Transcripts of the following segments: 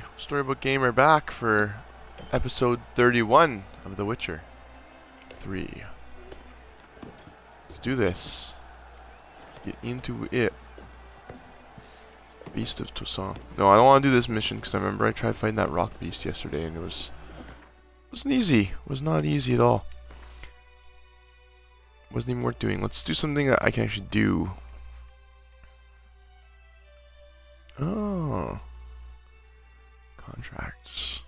Hey, Storybook Gamer back for episode 31 of The Witcher 3. Let's do this. Get into it. Beast of Toussaint. No, I don't want to do this mission because I remember I tried fighting that rock beast yesterday and it wasn't easy. It was not easy at all. Wasn't even worth doing. Let's do something that I can actually do. Oh. Contracts.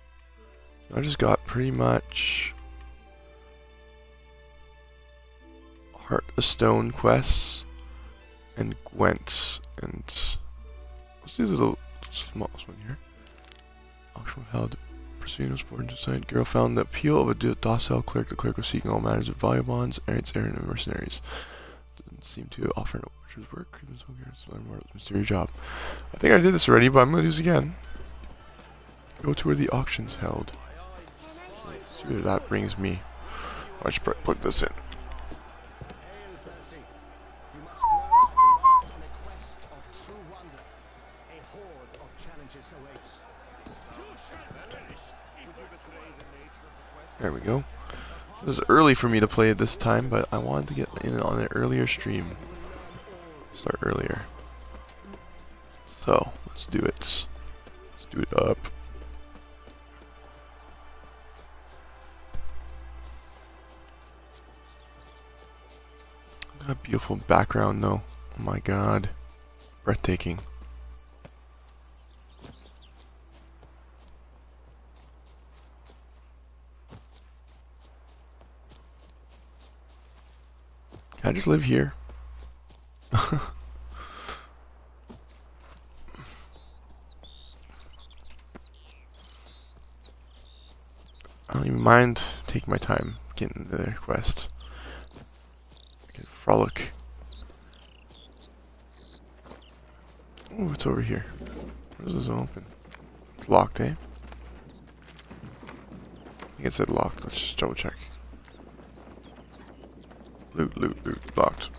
I just got pretty much Heart of Stone quests and Gwent, and let's do the little smallest one here. Auction held. Pursuing was born to sight. Girl found the appeal of a docile clerk. The clerk was seeking all matters of value bonds, errands, and mercenaries. Didn't seem to offer no butcher's work. Even so, to learn more of this mysterious job. I think I did this already, but I'm gonna do this again. Go to where the auction's held. Let's see where that brings me. I should plug this in. There we go. This is early for me to play it this time, but I wanted to get in on an earlier stream. Start earlier. So, let's do it. Let's do it up. A beautiful background though. Oh my god. Breathtaking. Can I just live here? I don't even mind taking my time getting the quest. Frolic. Oh, it's over here. Where does this open? It's locked, eh? I think it said locked. Let's just double check. Loot, loot, loot. Locked.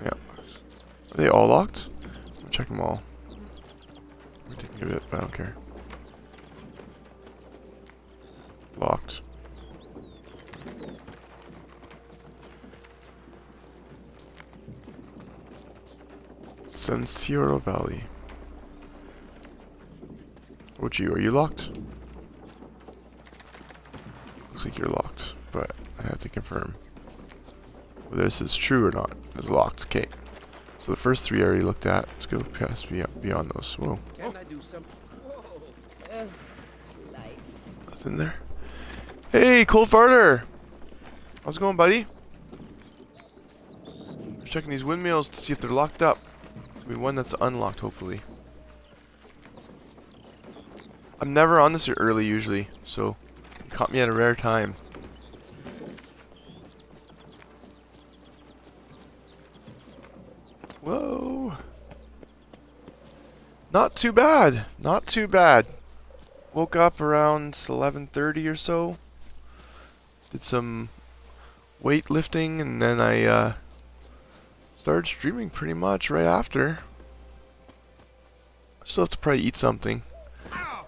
Yeah. Are they all locked? I'll check them all. We're taking a bit, but I don't care. Locked. Sensiro Valley. What are you locked? Looks like you're locked, but I have to confirm whether this is true or not. It's locked. Okay. So the first three I already looked at. Let's go past beyond those. Whoa. Can I do something? Nothing there. Hey, Cold Farter! How's it going, buddy? We're checking these windmills to see if they're locked up. There'll be one that's unlocked, hopefully. I'm never on this early usually, so it caught me at a rare time. Whoa. Not too bad. Not too bad. Woke up around 11:30 or so. Did some weightlifting and then I started streaming pretty much right after. I still have to probably eat something. I'm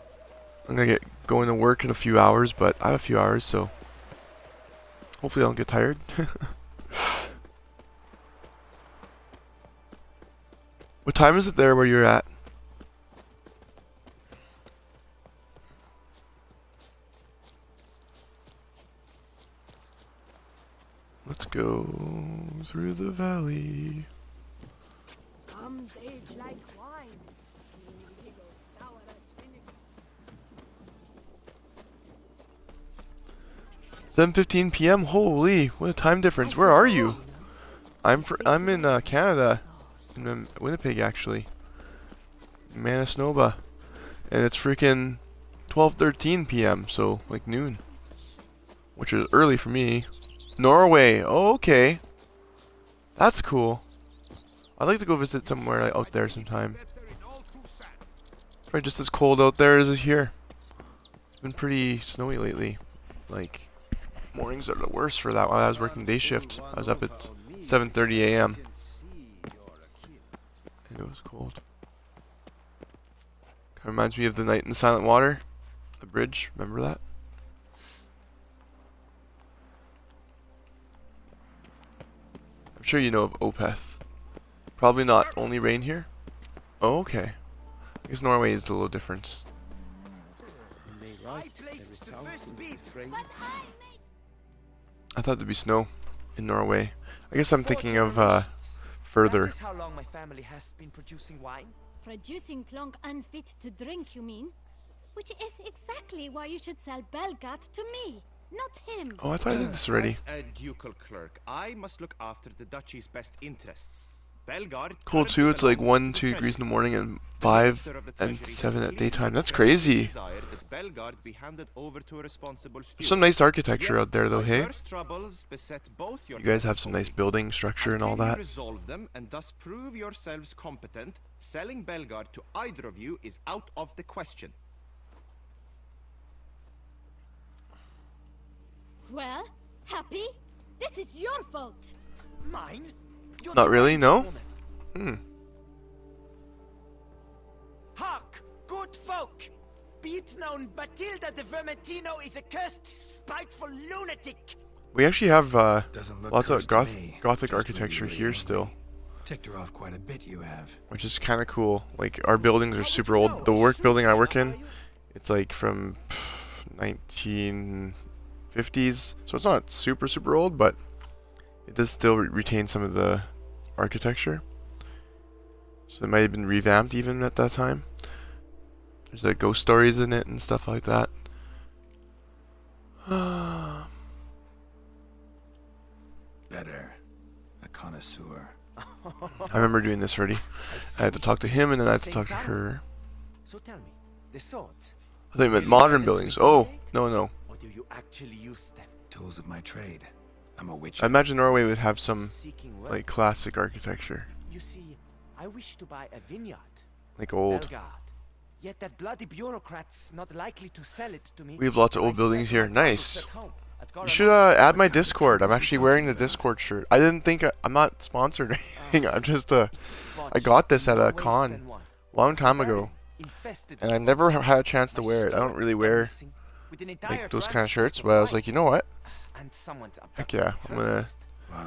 gonna get going to work in a few hours, but I have a few hours, so hopefully I don't get tired. What time is it there where you're at? Let's go through the valley. Comes age like wine. He goes sour as vinegar. 7:15 p.m. Holy, what a time difference. Where are you? I'm in Canada, in Winnipeg actually, Manitoba, and it's freaking 12:13 p.m. So like noon, which is early for me. Norway. Oh, okay. That's cool. I'd like to go visit somewhere like, out there sometime. It's probably just as cold out there as it here. It's been pretty snowy lately. Like, mornings are the worst for that while I was working day shift. I was up at 7:30 a.m. and it was cold. Kind of reminds me of the Night in the Silent Water, the bridge. Remember that? I'm sure you know of Opeth. Probably not only rain here. Oh, okay. I guess Norway is a little different. I thought there'd be snow in Norway. I guess I'm thinking of further. That is how long my family has been producing wine. Producing plonk unfit to drink, you mean? Which is exactly why you should sell Belgat to me, not him. Oh, I thought I did this already. As a ducal clerk, I must look after the duchy's best interests. Belgard Cool too, it's like 1, 2 degrees in the morning and 5 and 7 at daytime. That's crazy. There's some nice architecture out there though, hey? You guys have some nice building structure and all that. Resolve them and thus prove yourselves competent. Selling Belgard to either of you is out of the question. Well, Happy? This is your fault. Mine? You're Not really, no? woman. Hark, good folk! Be it known, Batilda de Vermentino is a cursed, spiteful lunatic. We actually have lots of cursed to me, Gothic just architecture really here angry. still, Ticked her off quite a bit, you have. which is kind of cool. Like, our buildings are super old. The work building I work in, it's like from 1950s, so it's not super, super old, but it does still retain some of the architecture. So it might have been revamped even at that time. There's like ghost stories in it and stuff like that. Better. A connoisseur. I remember doing this already. I had to talk to him and then I had to talk to her. So tell me, the swords, I thought you meant modern buildings. Oh, no, no. or do you actually use them? Tools of my trade. I'm a witch. I imagine Norway would have some Seeking work? like classic architecture. You see, I wish to buy a vineyard. Like old. Belgard. Yet that bloody bureaucrat's not likely to sell it to me. We have lots of when old I buildings settle here. my Nice. problems at home at You Goron. should add my Discord. I'm actually wearing the Discord shirt. I didn't think I'm not sponsored or anything. I'm just I got this at a con long time ago, and I never had a chance to wear it. I don't really wear like those kind of shirts, but I was like, you know what? Heck yeah, I'm gonna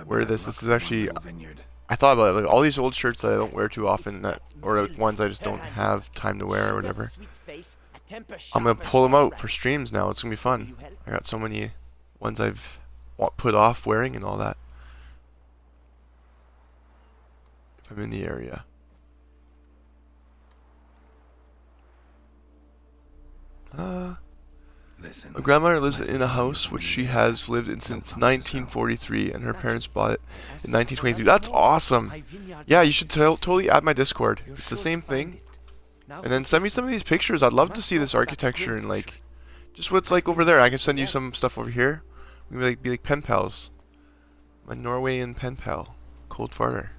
wear this. This is actually, I thought about it, like all these old shirts that I don't wear too often, that or like ones I just don't have time to wear or whatever. I'm gonna pull them out for streams now. It's gonna be fun. I got so many ones I've put off wearing and all that. If I'm in the area. Listen. My grandmother lives in a house which she has lived in since 1943, and her parents bought it in 1923. That's awesome! Yeah, you should totally add my Discord. It's the same thing. And then send me some of these pictures. I'd love to see this architecture and like just what's like over there. I can send you some stuff over here. We can be like pen pals. My Norwegian pen pal, Cold Farter.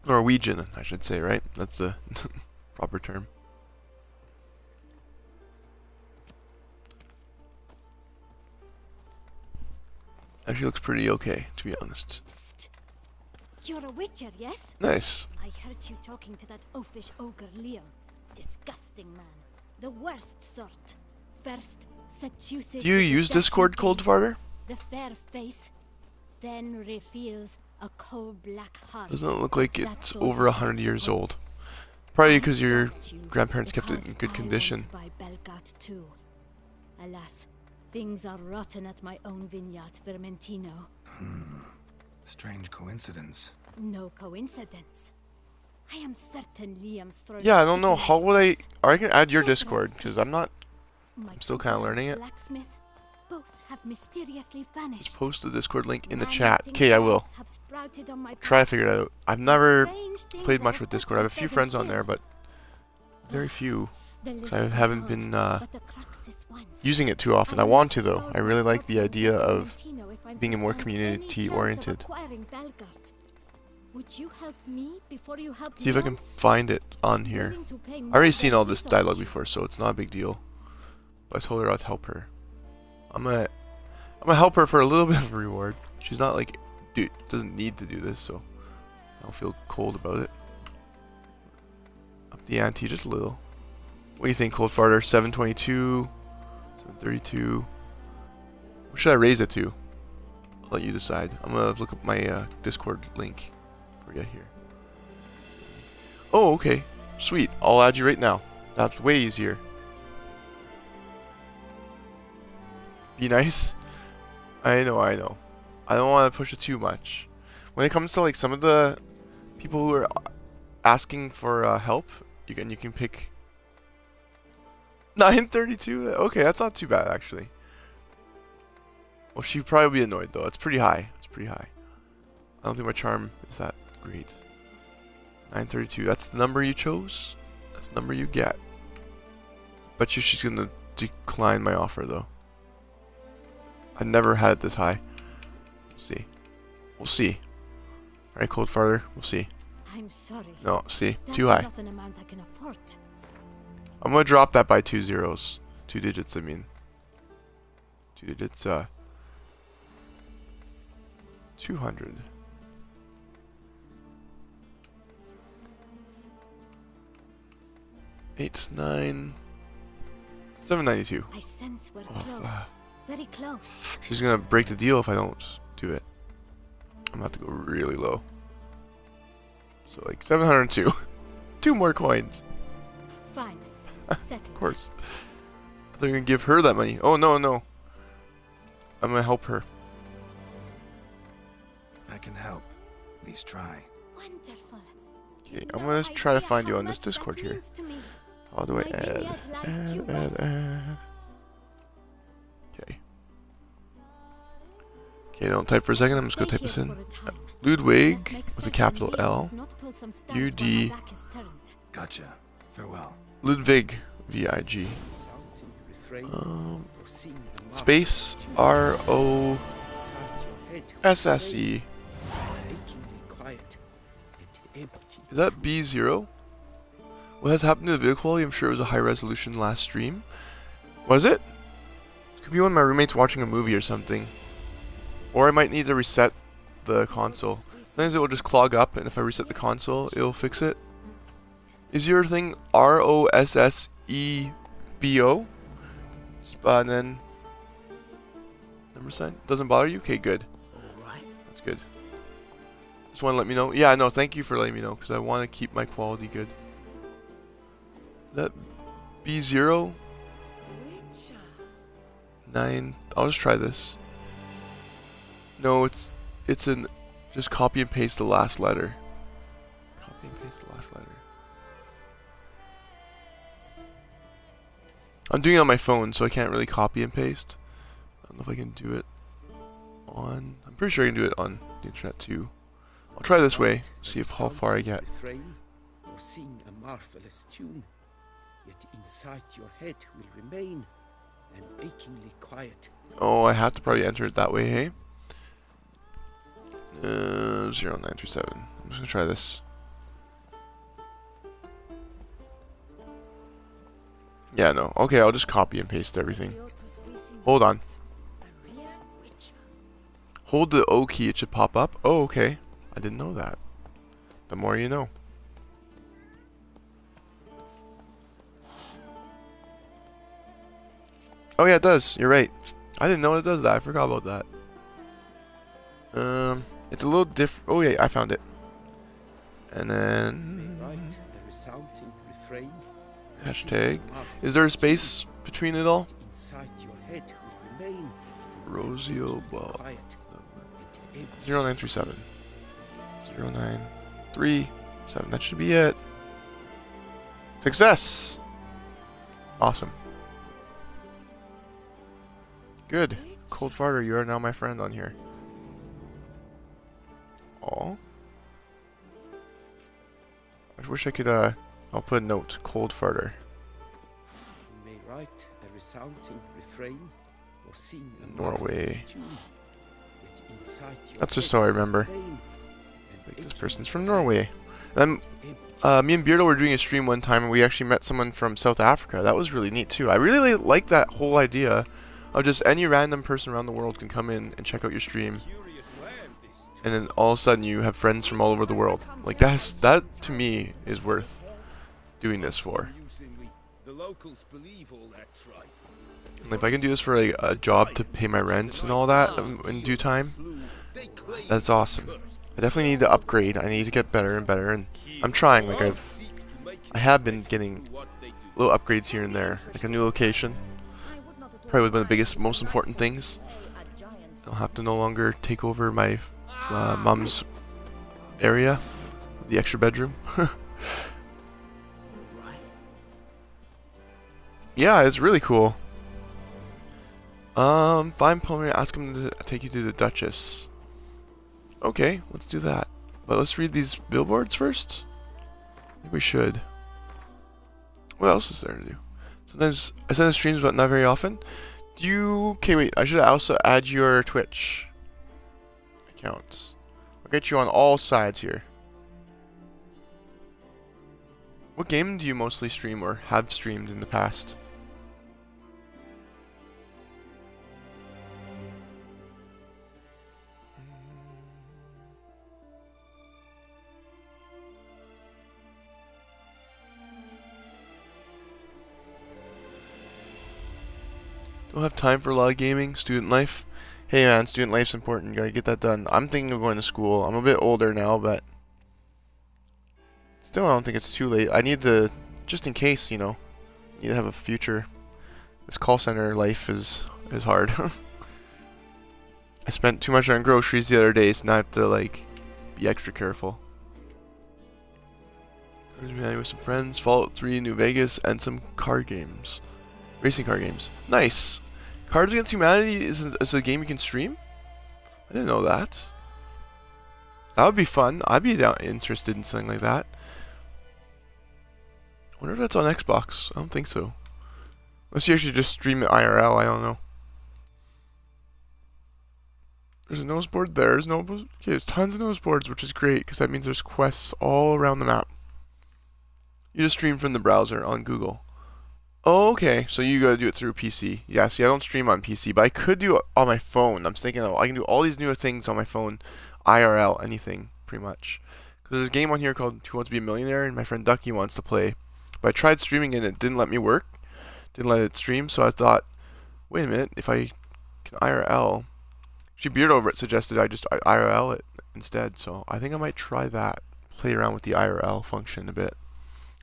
Norwegian, I should say, right? That's the proper term. Actually looks pretty okay, to be honest. Psst. You're a witcher, yes? Nice. I heard you talking to that oafish ogre Liam. Disgusting man. The worst sort. First, seduces Do you with the use dashing Discord, Cold gaze, Farter? the fair face, then reveals a coal-black heart. Doesn't it look like That's it's all over the 100 years point. old? Probably I because your stopped you grandparents kept it in because good I condition. want to buy Belgat too. Alas, things are rotten at my own vineyard, Vermentino. Strange coincidence. No coincidence. I am certain Liam's throat. Yeah, I don't know. How would I... Or I can add your Discord, because I'm not... I'm still kinda learning it. Blacksmith, both have mysteriously vanished. Post the Discord link in the Man chat. eating Okay, I will. plants have sprouted on my Try to path. figure it out. I've never Strange things played are much with Discord. I have a few afoot friends on on there, but very few. The 'Cause list I goes haven't on, been but the crux is one. using it too often. I want to though. I really like the idea of being more community oriented. Would you help me before you help See if I can find it on here. I already seen all this dialogue before, so it's not a big deal. But I told her I'd help her. I'm gonna help her for a little bit of a reward. She's not like, dude, doesn't need to do this, so I don't feel cold about it. the ante just a little. What do you think, Cold Farter? 722, 732. What should I raise it to? I'll let you decide. I'm gonna look up my Discord link before we get here. Oh, okay. Sweet. I'll add you right now. That's way easier. Be nice. I know. I don't want to push it too much. When it comes to like some of the people who are asking for help, you can pick 932. Okay, that's not too bad actually. Well, she'd probably be annoyed though. It's pretty high. It's pretty high. I don't think my charm is that great. 932. That's the number you chose. That's the number you get. Bet you she's gonna decline my offer though. I've never had it this high. We'll see. We'll see. Alright, Cold Farter. We'll see. I'm sorry. No, see? That's Too high. not an amount I can afford. I'm gonna drop that by 2 zeros. 2 digits, I mean. 2 digits, 200. Eight, 9, 792. I sense we're close. Very close. She's gonna break the deal if I don't do it. I'm gonna have to go really low. So like 702. 2 more coins. Fine. Settled. Of course. I thought you were gonna give her that money. Oh no. I'm gonna help her. I can help. At least try. Wonderful. Okay, You've I'm no gonna try to idea find how you on this much that Discord here. means to me. How do I My add? vineyard lies due west. Okay. Okay, don't type for a second. I'm just gonna Stay type this here in. for a time. Ludwig Must make with a certain capital Leo L. does not pull some stunt UD. while my back is turned. Gotcha. Farewell. Ludwig, VIG. Space ROSSE. Is that B0? What has happened to the video quality? I'm sure it was a high resolution last stream. Was it? Could be one of my roommates watching a movie or something. Or I might need to reset the console. Sometimes it will just clog up, and if I reset the console, it'll fix it. Is your thing ROSSEBO? And then number sign? Doesn't bother you? Okay, good. That's good. Just want to let me know. Yeah, no, thank you for letting me know, because I want to keep my quality good. Is that B0? 9. I'll just try this. No, it's an just copy and paste the last letter. Copy and paste the last letter. I'm doing it on my phone, so I can't really copy and paste. I don't know if I can do it on. I'm pretty sure I can do it on the internet too. I'll try this way. See if how far I get. Or sing a marvelous tune, yet inside your head will remain an achingly quiet. Oh, I have to probably enter it that way, hey? 0937. I'm just gonna try this. Yeah, no. Okay, I'll just copy and paste everything. Hold on. Hold the O key, it should pop up. Oh, okay. I didn't know that. The more you know. Oh yeah, it does. You're right. I didn't know it does that. I forgot about that. It's a little different. Oh yeah, I found it. And then hashtag. Is there a space between it all? Rosio Ball. 0937. 0937. That should be it. Success! Awesome. Good. Cold Farter, you are now my friend on here. Aw. I wish I could, I'll put a note. Cold Farter. You may write a resounding refrain or sing a Norway. tune, yet inside your That's just head how I remember. remain an Like, this achingly person's from quiet, Norway. Then, me and Beardo were doing a stream one time and we actually met someone from South Africa. That was really neat too. I really like that whole idea of just any random person around the world can come in and check out your stream. And then all of a sudden you have friends from all over the world. Like that to me is worth doing this for. The locals believe all that tripe. And if I can do this for like a job to pay my rent and all that in due time, that's awesome. I definitely need to upgrade. I need to get better and better, and I'm trying. Like I have been getting little upgrades here and there, like a new location. Probably one of the biggest, most important things. I'll have to no longer take over my mom's area, the extra bedroom. Yeah, it's really cool. Find Palmer, ask him to take you to the Duchess. Okay, let's do that. But let's read these billboards first. I think we should. What else is there to do? Sometimes I send streams, but not very often. Do you... Okay, wait. I should also add your Twitch accounts. I'll get you on all sides here. What game do you mostly stream or have streamed in the past? Don't have time for a lot of gaming. Student life. Hey man, student life's important. Gotta get that done. I'm thinking of going to school. I'm a bit older now, but still I don't think it's too late. I need to, just in case, you know, need to have a future. This call center life is hard. I spent too much on groceries the other day, so now I have to like be extra careful. With some friends, Fallout 3, New Vegas, and some card games. Racing card games. Nice. Cards Against Humanity is a game you can stream? I didn't know that. That would be fun. I'd be interested in something like that. I wonder if that's on Xbox. I don't think so. Unless you actually just stream it IRL, I don't know. There's a nose board there. Okay, there's tons of nose boards, which is great, because that means there's quests all around the map. You just stream from the browser on Google. Oh, okay, so you gotta do it through PC. Yeah, see, I don't stream on PC, but I could do it on my phone. I'm thinking, oh, I can do all these new things on my phone, IRL, anything, pretty much. Because there's a game on here called Who Wants to Be a Millionaire, and my friend Ducky wants to play. But I tried streaming it, and it didn't let me work. Didn't let it stream, so I thought, wait a minute, if I can IRL... Actually, Beardo suggested I just IRL it instead, so I think I might try that. Play around with the IRL function a bit.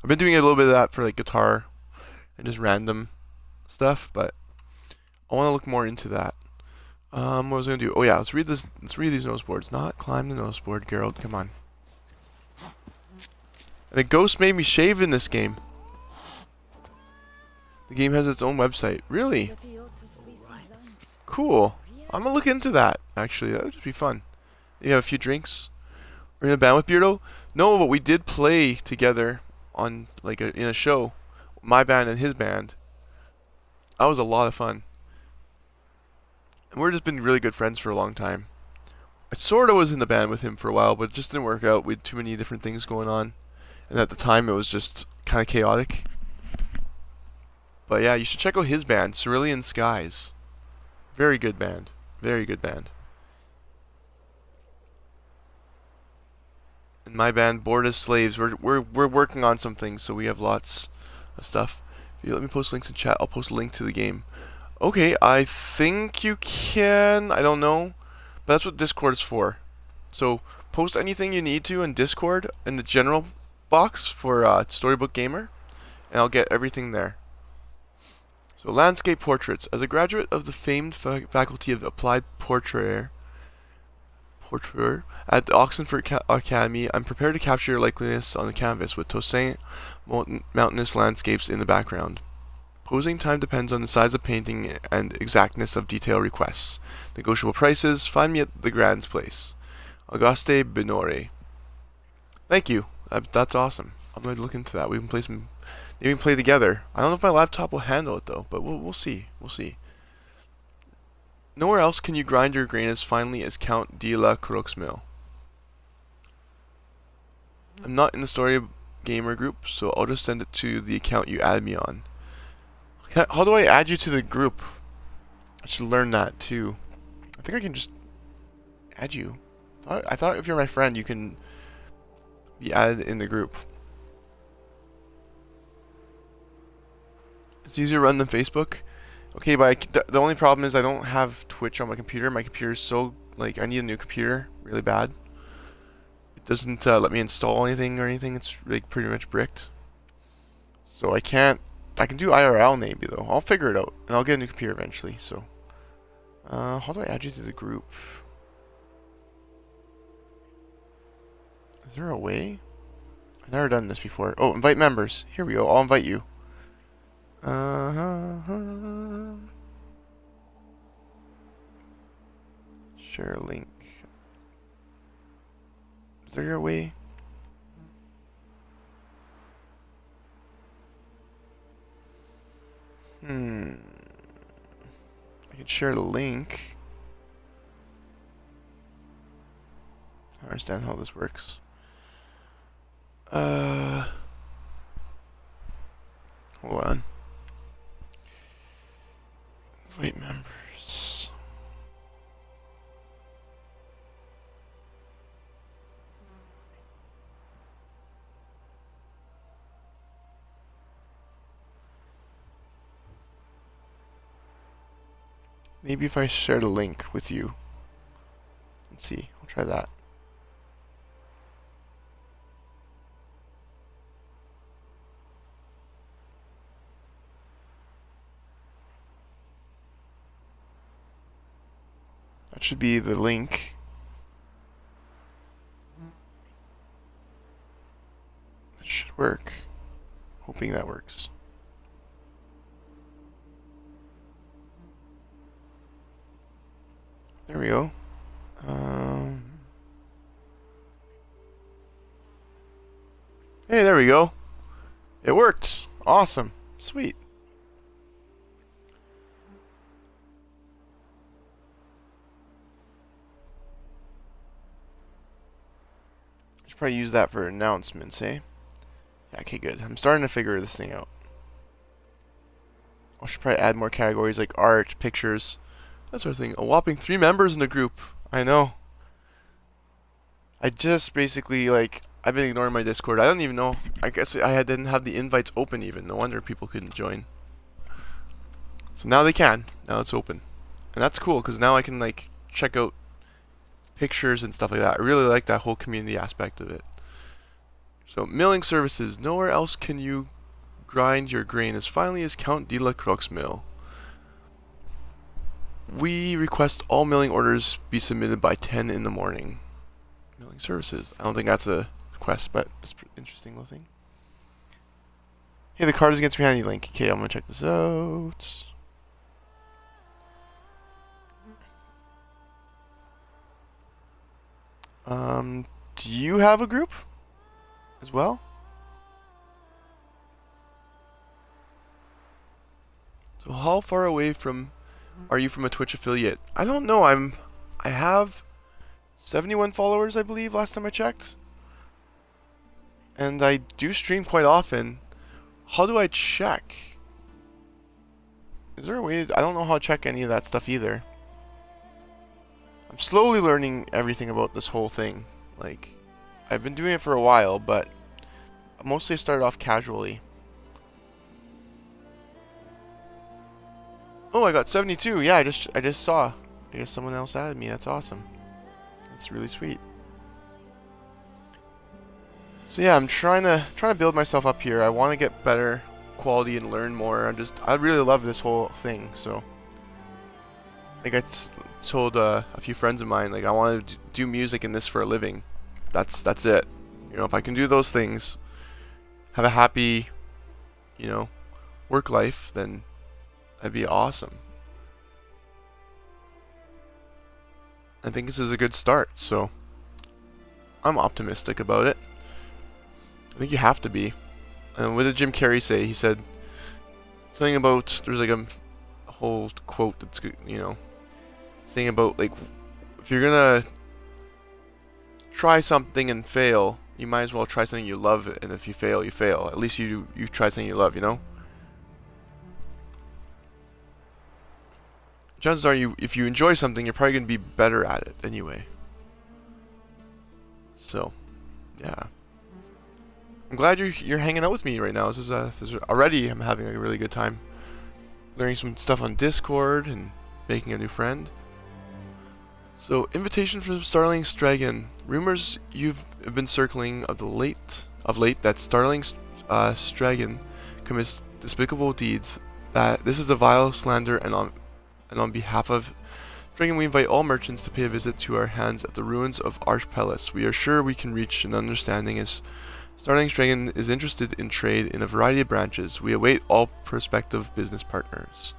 I've been doing a little bit of that for like guitar and just random stuff, but I want to look more into that. What was I gonna do? Oh yeah, let's read this. Let's read these nose boards. Not climb the nose board, Geralt. Come on. And a ghost made me shave in this game. The game has its own website. Really? Cool. I'm gonna look into that. Actually, that would just be fun. You have a few drinks. We're in a band with Beardo. No, but we did play together on like in a show. My band and his band. That was a lot of fun. And we've just been really good friends for a long time. I sort of was in the band with him for a while, but it just didn't work out. We had too many different things going on. And at the time, it was just kind of chaotic. But yeah, you should check out his band, Cerulean Skies. Very good band. Very good band. And my band, Bored as Slaves, we're working on some things, so we have lots of stuff. If you let me post links in chat, I'll post a link to the game. Okay, I think you can. I don't know, but that's what Discord is for. So post anything you need to in Discord in the general box for Storybook Gamer, and I'll get everything there. So landscape portraits. As a graduate of the famed faculty of applied portraiture at the Oxenford Academy, I'm prepared to capture your likeliness on the canvas with Toussaint mountainous landscapes in the background. Posing time depends on the size of painting and exactness of detail requests. Negotiable prices. Find me at the Grand's place. Auguste Benore. Thank you. That's awesome. I'm going to look into that. We can play some. Maybe we can play together. I don't know if my laptop will handle it though, but we'll see. We'll see. Nowhere else can you grind your grain as finely as Count de la Croixmill. I'm not in the Story Gamer group, so I'll just send it to the account you added me on. How do I add you to the group? I should learn that too. I think I can just add you. I thought if you're my friend, you can be added in the group. It's easier to run than Facebook. Okay, but the only problem is I don't have Twitch on my computer. My computer is so, like, I need a new computer really bad. It doesn't let me install anything or anything. It's like pretty much bricked. So I can't. I can do IRL maybe though. I'll figure it out, and I'll get a new computer eventually. So, how do I add you to the group? Is there a way? I've never done this before. Oh, invite members. Here we go. I'll invite you. Share a link. Is there a way? I can share the link. I don't understand how this works. Hold on. Invite members. Maybe if I share the link with you. Let's see. I'll try that. That should be the link. That should work. Hoping that works. There we go. Hey, there we go. It worked. Awesome. Sweet. I should probably use that for announcements, eh? Yeah, okay, good. I'm starting to figure this thing out. I should probably add more categories like art, pictures, that sort of thing. A whopping 3 members in the group. I know. I just basically, like, I've been ignoring my Discord. I don't even know. I guess didn't have the invites open even. No wonder people couldn't join. So now they can. Now it's open. And that's cool, because now I can, like, check out pictures and stuff like that. I really like that whole community aspect of it. So, milling services. Nowhere else can you grind your grain as finely as Count de la Croix's mill. We request all milling orders be submitted by 10 in the morning. Milling services. I don't think that's a quest, but it's an interesting little thing. Hey, the card is against behind you, Link. Okay, I'm gonna check this out. Do you have a group as well? So how far away from are you from a Twitch affiliate? I don't know. I have 71 followers, I believe, last time I checked. And I do stream quite often. How do I check? Is there a way I don't know how to check any of that stuff either. I'm slowly learning everything about this whole thing. Like, I've been doing it for a while, but mostly I started off casually. Oh, I got 72. Yeah, I just saw. I guess someone else added me. That's awesome. That's really sweet. So yeah, I'm trying to build myself up here. I want to get better quality and learn more. I really love this whole thing. So, like I told a few friends of mine, like I want to do music and this for a living. That's it. You know, if I can do those things, have a happy, you know, work life, then that'd be awesome. I think this is a good start, so I'm optimistic about it. I think you have to be. And what did Jim Carrey say? He said something about, there's like a whole quote that's, you know, saying about like, if you're gonna try something and fail, you might as well try something you love, and if you fail, you fail. At least you try something you love, you know? Chances are if you enjoy something, you're probably going to be better at it anyway. So, yeah. I'm glad you're hanging out with me right now. This is already I'm having a really good time. learning some stuff on Discord and making a new friend. So, invitation from Starling's Dragon. Rumors you've been circling of late that Starling's Dragon commits despicable deeds. That this is a vile slander, and on behalf of Dragon, we invite all merchants to pay a visit to our hands at the ruins of Archpelis. We are sure we can reach an understanding as Starling's Dragon is interested in trade in a variety of branches. We await all prospective business partners.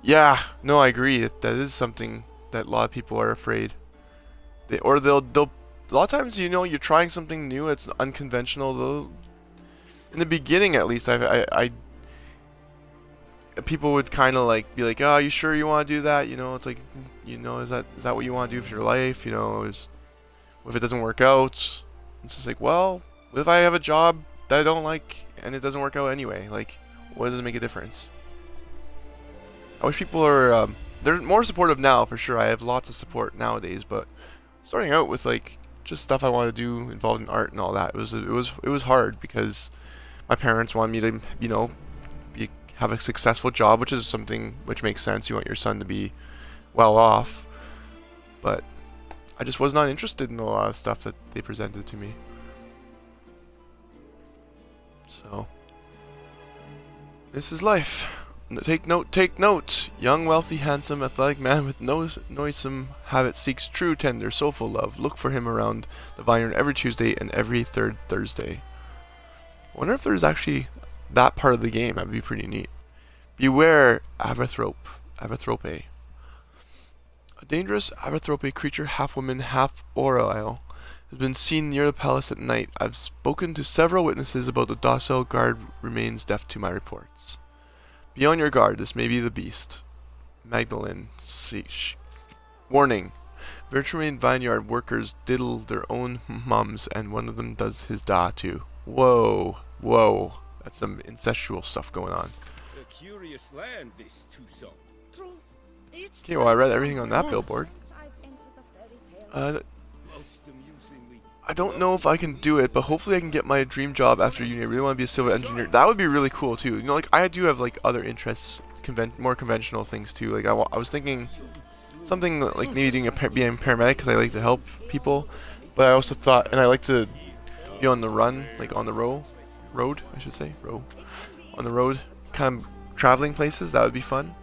Yeah, no, I agree. That is something that a lot of people are afraid. They'll a lot of times, you know, you're trying something new. It's unconventional. Though, in the beginning, at least, people would kind of like be like, "Oh, you sure you want to do that?" You know, it's like, you know, is that what you want to do for your life? You know, what if it doesn't work out? It's just like, well, what if I have a job that I don't like and it doesn't work out anyway? Like, what does it make a difference? I wish people are they're more supportive now for sure. I have lots of support nowadays, but starting out with like just stuff I want to do involved in art and all that, it was hard because my parents wanted me to, you know, have a successful job, which is something which makes sense. You want your son to be well off, but I just was not interested in a lot of stuff that they presented to me. So this is life. Take note. Young, wealthy, handsome, athletic man with no noisome habit seeks true, tender, soulful love. Look for him around the vineyard every Tuesday and every third Thursday. I wonder if there's actually that part of the game. That'd be pretty neat. Beware, Avathrope. A dangerous Avathrope creature, half woman, half aureole, has been seen near the palace at night. I've spoken to several witnesses about the docile guard remains deaf to my reports. Be on your guard, this may be the beast. Magdalene Seish. Warning. Virtuain vineyard workers diddle their own mums, and one of them does his da too. Whoa. That's some incestual stuff going on. A curious land, this Tucson. Okay, well I read everything on that billboard. I don't know if I can do it, but hopefully I can get my dream job after uni. I really want to be a civil engineer. That would be really cool too. You know, like I do have like other interests, more conventional things too. Like I was thinking something like maybe being a paramedic because I like to help people, but I also thought, and I like to be on the run, like on the road, on the road, kind of traveling places. That would be fun.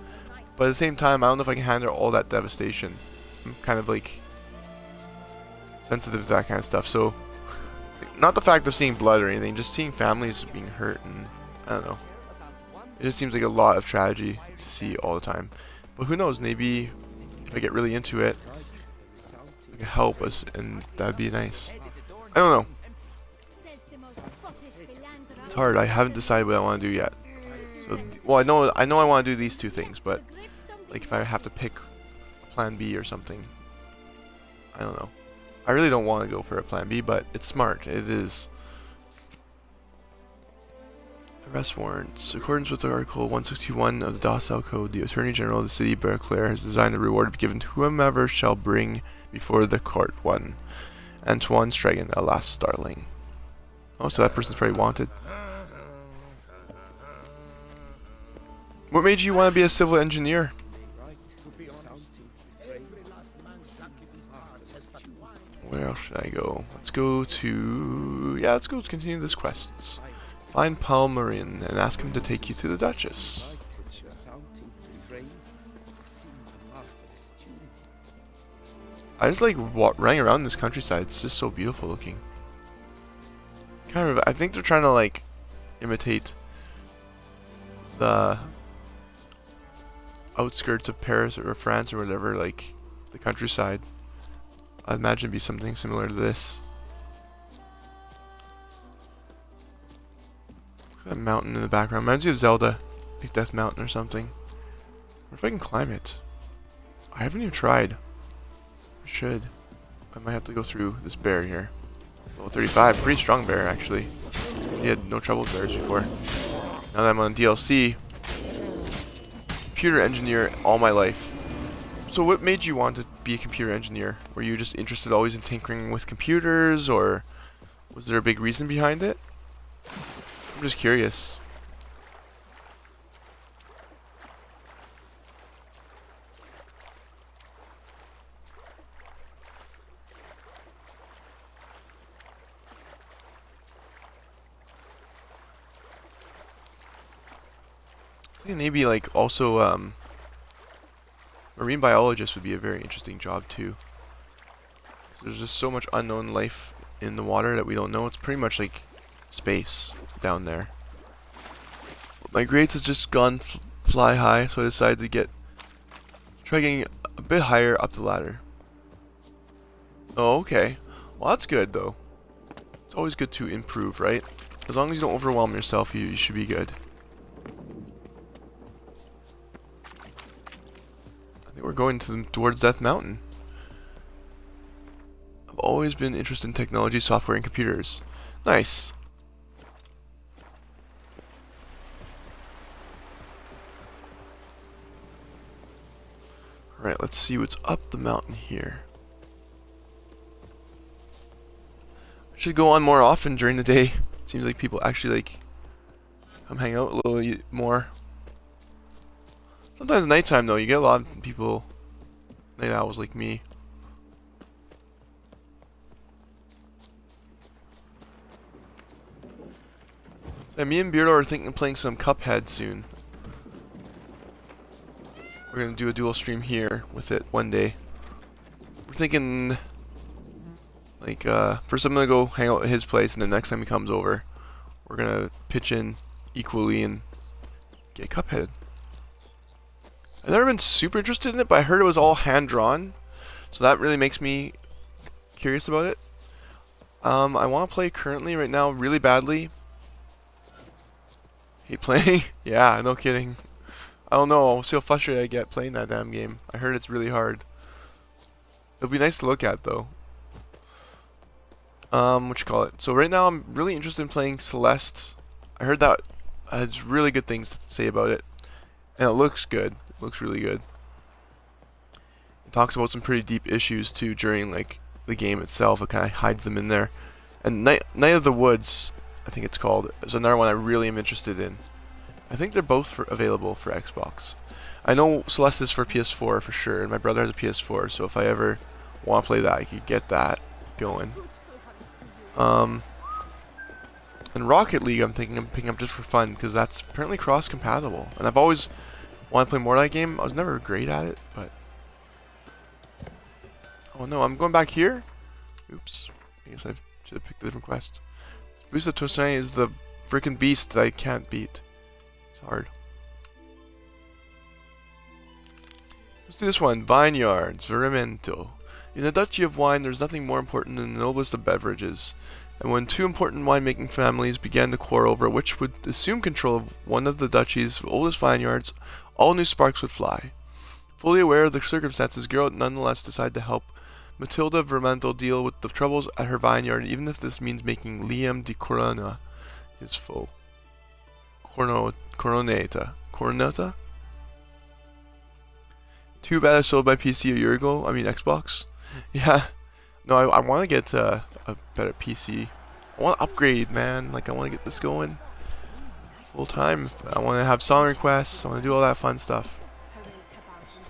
But at the same time, I don't know if I can handle all that devastation. I'm kind of like sensitive to that kind of stuff. So, not the fact of seeing blood or anything, just seeing families being hurt, and I don't know. It just seems like a lot of tragedy to see all the time. But who knows? Maybe if I get really into it, it can help us, and that'd be nice. I don't know. It's hard. I haven't decided what I want to do yet. So, well, I know I want to do these two things, but like if I have to pick plan B or something, I don't know. I really don't want to go for a plan B, but it's smart. It is. Arrest warrants. In accordance with Article 161 of the Docile Code, the Attorney General of the City of Beauclair has designed the reward to be given to whomever shall bring before the court 1. Antoine Stragan, a last starling. Oh, so that person's probably wanted. What made you want to be a civil engineer? Where else should I go? Let's go to... yeah, let's go continue this quest. Find Paul Marin and ask him to take you to the Duchess. I just like running around this countryside. It's just so beautiful looking. Kind of, I think they're trying to like imitate the outskirts of Paris or France or whatever, like the countryside. I imagine it'd be something similar to this. Look at that mountain in the background. Reminds me of Zelda, like Death Mountain or something. What if I can climb it? I haven't even tried. I should. I might have to go through this bear here. Level 35, pretty strong bear actually. He had no trouble with bears before. Now that I'm on DLC, computer engineer all my life. So what made you want to be a computer engineer? Were you just interested always in tinkering with computers, or was there a big reason behind it? I'm just curious. I think maybe like also marine biologist would be a very interesting job too. So there's just so much unknown life in the water that we don't know. It's pretty much like space down there. My grades has just gone fly high, so I decided to try getting a bit higher up the ladder. Oh, okay. Well, that's good though. It's always good to improve, right? As long as you don't overwhelm yourself, you should be good. I think we're going towards Death Mountain. I've always been interested in technology, software, and computers. Nice. Alright, let's see what's up the mountain here. I should go on more often during the day. Seems like people actually like come hang out a little more. Sometimes nighttime though, you get a lot of people, night owls like me. So me and Beardo are thinking of playing some Cuphead soon. We're gonna do a dual stream here with it one day. We're thinking like first I'm gonna go hang out at his place, and then next time he comes over, we're gonna pitch in equally and get Cuphead. I've never been super interested in it, but I heard it was all hand drawn, so that really makes me curious about it. I want to play currently right now really badly. Hate playing. Yeah, no kidding. I don't know. I'll see how frustrated I get playing that damn game. I heard it's really hard. It'll be nice to look at though. What you call it? So right now I'm really interested in playing Celeste. I heard that has really good things to say about it, and it looks good. It looks really good. It talks about some pretty deep issues too during like the game itself. It kind of hides them in there. And Night of the Woods, I think it's called, is another one I really am interested in. I think they're both available for Xbox. I know Celeste is for PS4 for sure, and my brother has a PS4, so if I ever want to play that, I could get that going. And Rocket League I'm thinking of picking up just for fun, because that's apparently cross-compatible. And I've always wanted to play more of that game. I was never great at it, but... Oh no, I'm going back here? Oops. I guess I should have picked a different quest. Busa Toussaint is the freaking beast that I can't beat. It's hard. Let's do this one. Vineyards, Verimento. In the Duchy of Wine, there's nothing more important than the noblest of beverages. And when two important winemaking families began to quarrel over which would assume control of one of the duchy's oldest vineyards, all new sparks would fly. Fully aware of the circumstances, Geralt nonetheless decided to help Matilda Vermental deal with the troubles at her vineyard, even if this means making Liam de Corona his foe. Coronata? Too bad I sold my PC a year ago. I mean Xbox. Yeah. No, I want to get a better PC. I want to upgrade, man. Like, I want to get this going full time. I want to have song requests. I want to do all that fun stuff.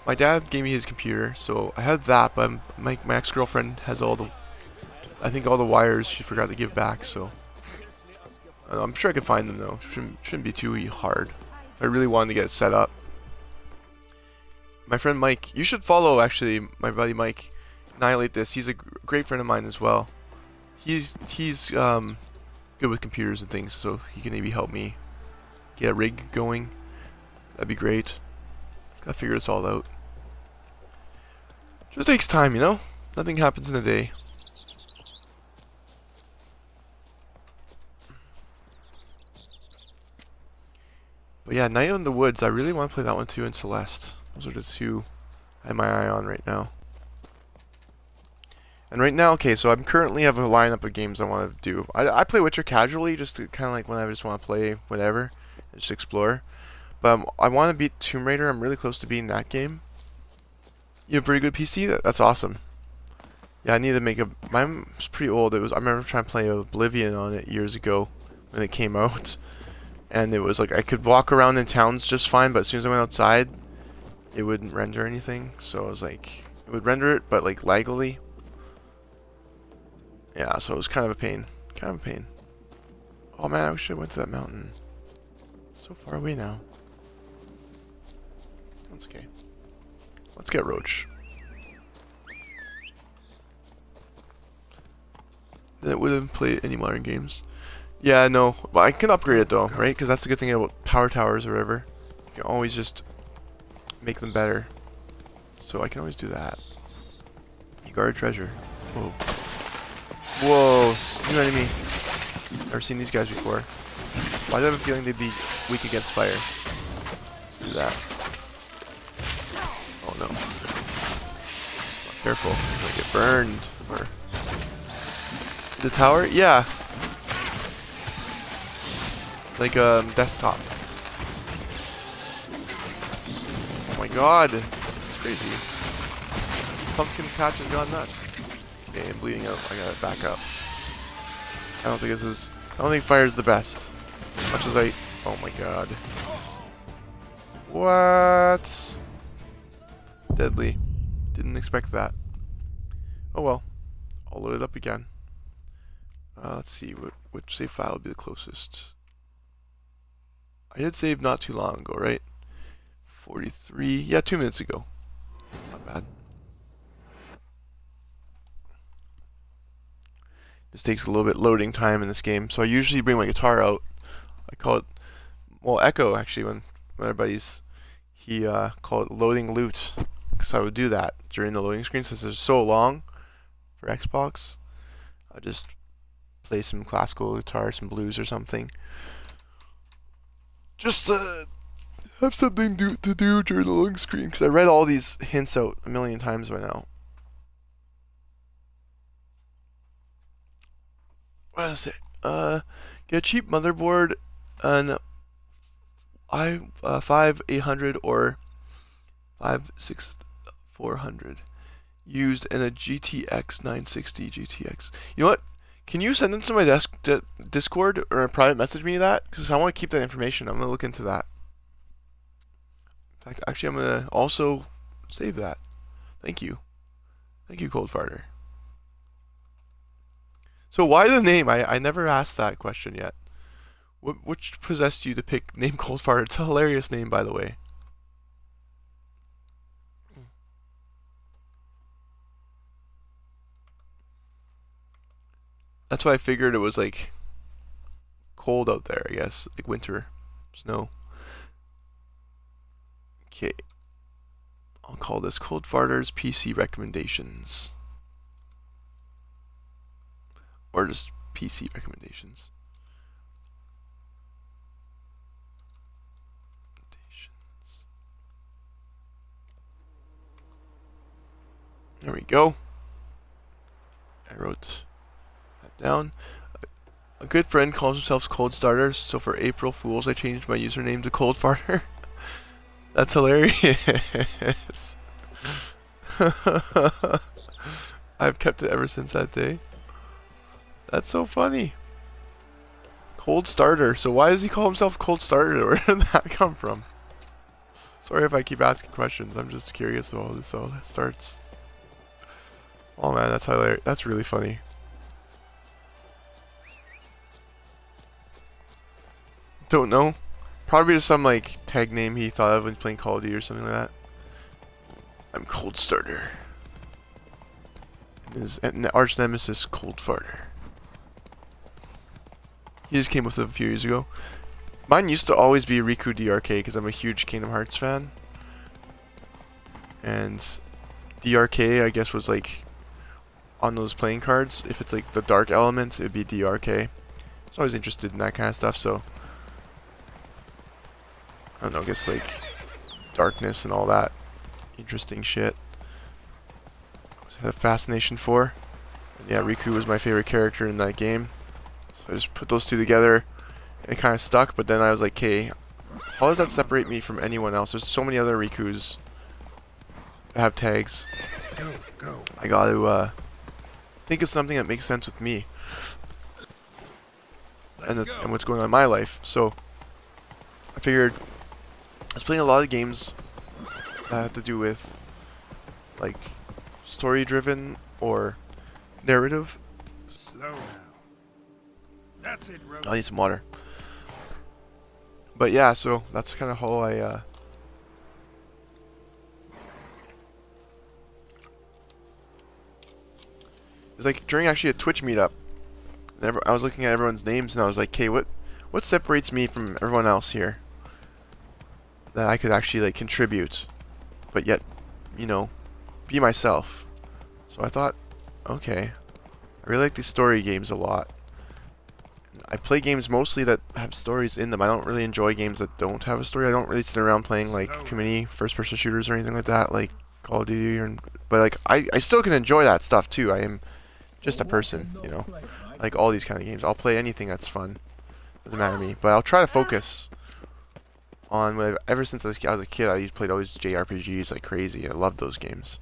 My dad gave me his computer, so I had that, but my ex-girlfriend has all the... I think all the wires she forgot to give back, so... I'm sure I could find them, though. Shouldn't be too hard. I really wanted to get it set up. My friend Mike... You should follow, actually, my buddy Mike. Annihilate This. He's a great friend of mine as well. He's good with computers and things, so he can maybe help me get a rig going. That'd be great. Gotta figure this all out. Just takes time, you know? Nothing happens in a day. But yeah, Night in the Woods, I really want to play that one too, and Celeste. Those are the two I have my eye on right now. And right now, okay, so I currently have a lineup of games I want to do. I play Witcher casually, just to kind of like when I just want to play whatever, and just explore. But I want to beat Tomb Raider. I'm really close to beating that game. You have a pretty good PC? That's awesome. Yeah, I need to make a... Mine's pretty old. I remember trying to play Oblivion on it years ago when it came out. And it was like I could walk around in towns just fine, but as soon as I went outside, it wouldn't render anything. So I was like... It would render it, but like laggily. Yeah, so it was kind of a pain. Kind of a pain. Oh man, I wish I went to that mountain. So far away now. That's okay. Let's get Roach. Then it wouldn't play any modern games. Yeah, no. But I can upgrade it though, right? Because that's the good thing about power towers or whatever. You can always just make them better. So I can always do that. You guard treasure. Whoa. Whoa. New enemy. Never seen these guys before. Why do I have a feeling they'd be weak against fire? Let's do that. Oh no. Careful. I'm gonna get burned. Or the tower? Yeah. Like desktop. Oh my god. This is crazy. Pumpkin patch has gone nuts. Okay, I'm bleeding out. I gotta back up. I don't think fire is the best. As much as oh my god. What? Deadly. Didn't expect that. Oh well. I'll load it up again. Let's see, which save file would be the closest. I did save not too long ago, right? 43, yeah, 2 minutes ago. That's not bad. Just takes a little bit loading time in this game. So I usually bring my guitar out. I call it, well, Echo actually, when everybody's, he called it loading loot. Because I would do that during the loading screen since it's so long for Xbox. I just play some classical guitar, some blues or something. Just have something to do during the loading screen. Because I read all these hints out a million times by now. What is it? Get a cheap motherboard and i5-800 or 56400 used in a GTX 960 GTX. You know what? Can you send it to my Discord or private message me that? Because I want to keep that information. I'm going to look into that. In fact, actually, I'm going to also save that. Thank you. Thank you, Cold Farter. So why the name? I never asked that question yet. Which possessed you to pick name Cold Farter? It's a hilarious name, by the way. That's why I figured it was like cold out there, I guess. Like winter. Snow. Okay. I'll call this Cold Farter's PC recommendations. Or just PC recommendations. There we go. I wrote that down. A good friend calls himself Cold Starter, so for April Fools I changed my username to Cold Farter. That's hilarious. I've kept it ever since that day. That's so funny. Cold Starter. So why does he call himself Cold Starter? Where did that come from? Sorry if I keep asking questions. I'm just curious of all this. All that starts. Oh man, that's hilarious. That's really funny. Don't know. Probably just some like tag name he thought of when playing Call of Duty or something like that. I'm Cold Starter. And his arch nemesis, Cold Farter. He just came with it a few years ago. Mine used to always be Riku DRK because I'm a huge Kingdom Hearts fan. And DRK, I guess, was like on those playing cards. If it's like the dark element, it'd be DRK. I was always interested in that kind of stuff, so I don't know, I guess like darkness and all that interesting shit I always had a fascination for. And yeah, Riku was my favorite character in that game. So I just put those two together and it kind of stuck, but then I was like, okay, how does that separate me from anyone else? There's so many other Rikus that have tags. Go. I got to think of something that makes sense with me and what's going on in my life. So I figured I was playing a lot of games that have to do with like story driven or narrative. Slow now. That's it, Rose. I need some water. But yeah, so that's kind of how I was like during actually a Twitch meetup. I was looking at everyone's names and I was like, "Okay, what separates me from everyone else here that I could actually like contribute, but yet, you know, be myself?" So I thought, okay, I really like these story games a lot. I play games mostly that have stories in them. I don't really enjoy games that don't have a story. I don't really sit around playing like community first-person shooters or anything like that, like Call of Duty. But like I still can enjoy that stuff too. I am just a person, you know. Like all these kind of games, I'll play anything that's fun. Doesn't matter to me. But I'll try to focus on what ever since I was a kid. I played always JRPGs like crazy. I loved those games.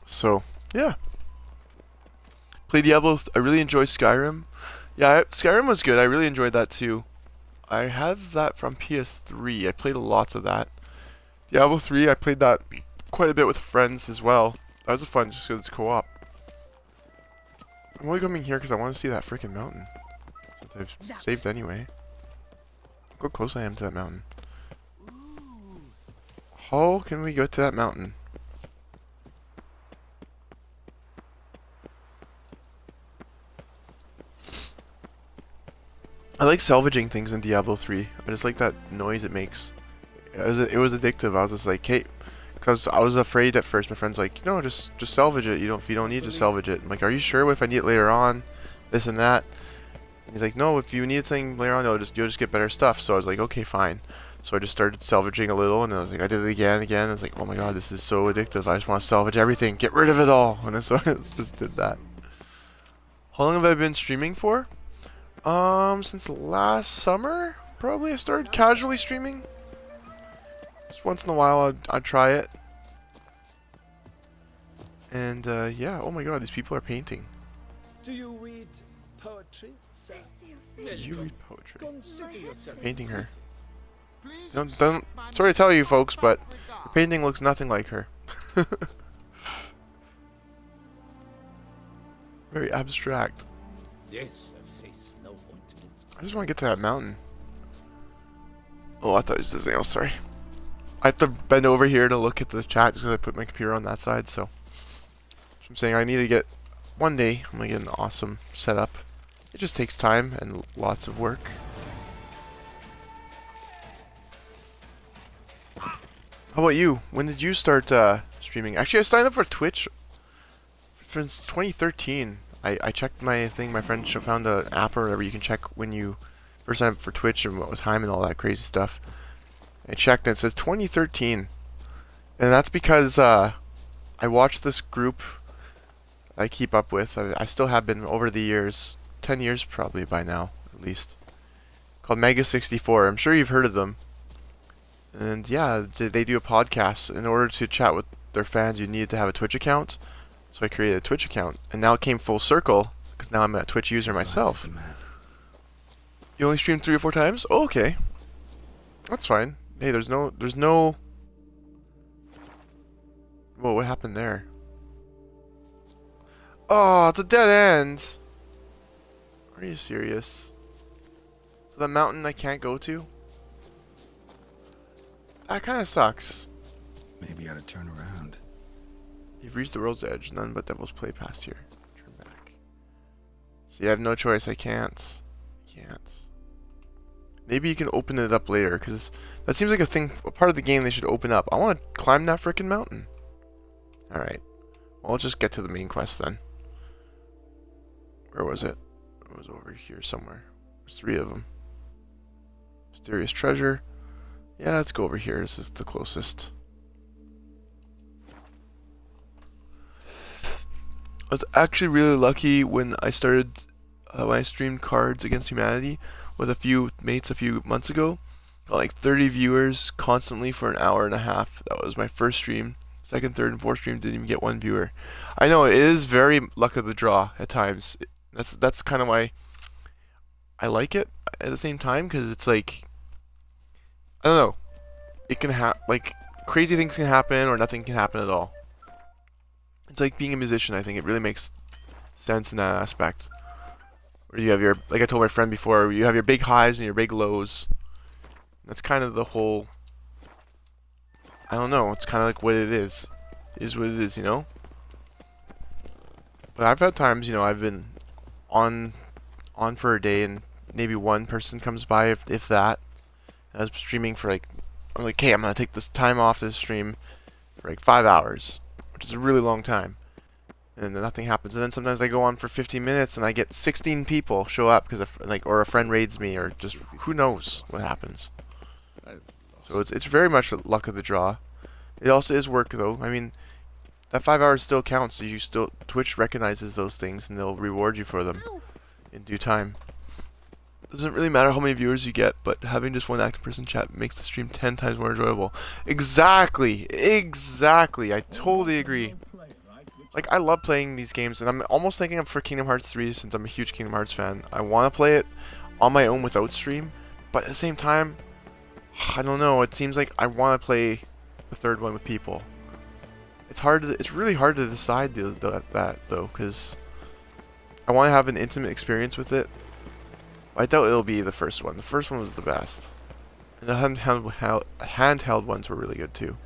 So yeah. Played Diablo. I really enjoy Skyrim. Yeah, Skyrim was good. I really enjoyed that too. I have that from PS3. I played lots of that. Diablo 3, I played that quite a bit with friends as well. That was fun just because it's co-op. I'm only coming here because I want to see that freaking mountain. Since I've saved anyway. Look how close I am to that mountain. How can we go to that mountain? I like salvaging things in Diablo 3. I just like that noise it makes. It was addictive. I was just like, hey, because I was afraid at first. My friend's like, no, just salvage it. If you don't need to salvage it. I'm like, are you sure? What if I need it later on? This and that. And he's like, no, if you need something later on, you'll just get better stuff. So I was like, okay, fine. So I just started salvaging a little, and I was like, I did it again and again. I was like, oh my god, this is so addictive. I just want to salvage everything, get rid of it all. And so I just did that. How long have I been streaming for? Since last summer, probably. I started casually streaming. Just once in a while, I'd try it. And yeah, oh my god, these people are painting. Do you read poetry, sir? You read poetry. Consider yourself. Painting her. Don't, sorry to tell you folks, but the painting looks nothing like her. Very abstract. Yes, a face no ointment. I just want to get to that mountain. Oh, I thought it was something else, sorry. I have to bend over here to look at the chat because I put my computer on that side, so. I'm saying I need to get, one day, I'm going to get an awesome setup. It just takes time and lots of work. How about you? When did you start streaming? Actually, I signed up for Twitch since 2013. I checked my thing. My friend found an app or whatever you can check when you first signed up for Twitch and what time and all that crazy stuff. I checked and it says 2013. And that's because I watched this group I keep up with. I still have been over the years. 10 years probably by now, at least. Called Mega 64. I'm sure you've heard of them. And yeah, they do a podcast. In order to chat with their fans, you needed to have a Twitch account. So I created a Twitch account. And now it came full circle, because now I'm a Twitch user myself. You only streamed 3 or 4 times? Oh, okay. That's fine. Hey, there's no... Whoa, what happened there? Oh, it's a dead end! Are you serious? So the mountain I can't go to? That kind of sucks. Maybe I ought to turn around. You've reached the world's edge. None but devils play past here. Turn back. So you have no choice. I can't. Maybe you can open it up later, because that seems like a part of the game they should open up. I want to climb that frickin' mountain. Alright. Well, let's just get to the main quest then. Where was it? It was over here somewhere. There's 3 of them. Mysterious treasure. Yeah, let's go over here. This is the closest. I was actually really lucky when I started, when I streamed Cards Against Humanity with a few mates a few months ago. Got like 30 viewers constantly for an hour and a half. That was my first stream. Second, third, and fourth stream didn't even get 1 viewer. I know it is very luck of the draw at times. That's kind of why I like it at the same time, because it's like, I don't know, it can like crazy things can happen or nothing can happen at all. It's like being a musician. I think it really makes sense in that aspect. Where you have your, like I told my friend before, you have your big highs and your big lows. That's kind of the whole, I don't know, it's kind of like what it is. It is what it is, you know? But I've had times, you know, I've been on for a day and maybe one person comes by, if that. I was streaming for like, I'm like, hey, I'm gonna take this time off this stream for like 5 hours, which is a really long time, and then nothing happens. And then sometimes I go on for 15 minutes and I get 16 people show up because or a friend raids me, or just who knows what happens. So it's very much luck of the draw. It also is work though. I mean, that 5 hours still counts. So Twitch recognizes those things and they'll reward you for them in due time. Doesn't really matter how many viewers you get, but having just one active person chat makes the stream 10 times more enjoyable. Exactly! Exactly! I totally agree. Like, I love playing these games, and I'm almost thinking of for Kingdom Hearts 3 since I'm a huge Kingdom Hearts fan. I want to play it on my own without stream, but at the same time, I don't know, it seems like I want to play the third one with people. It's really hard to decide that though, because I want to have an intimate experience with it. I doubt it'll be the first one. The first one was the best. And the handheld ones were really good too.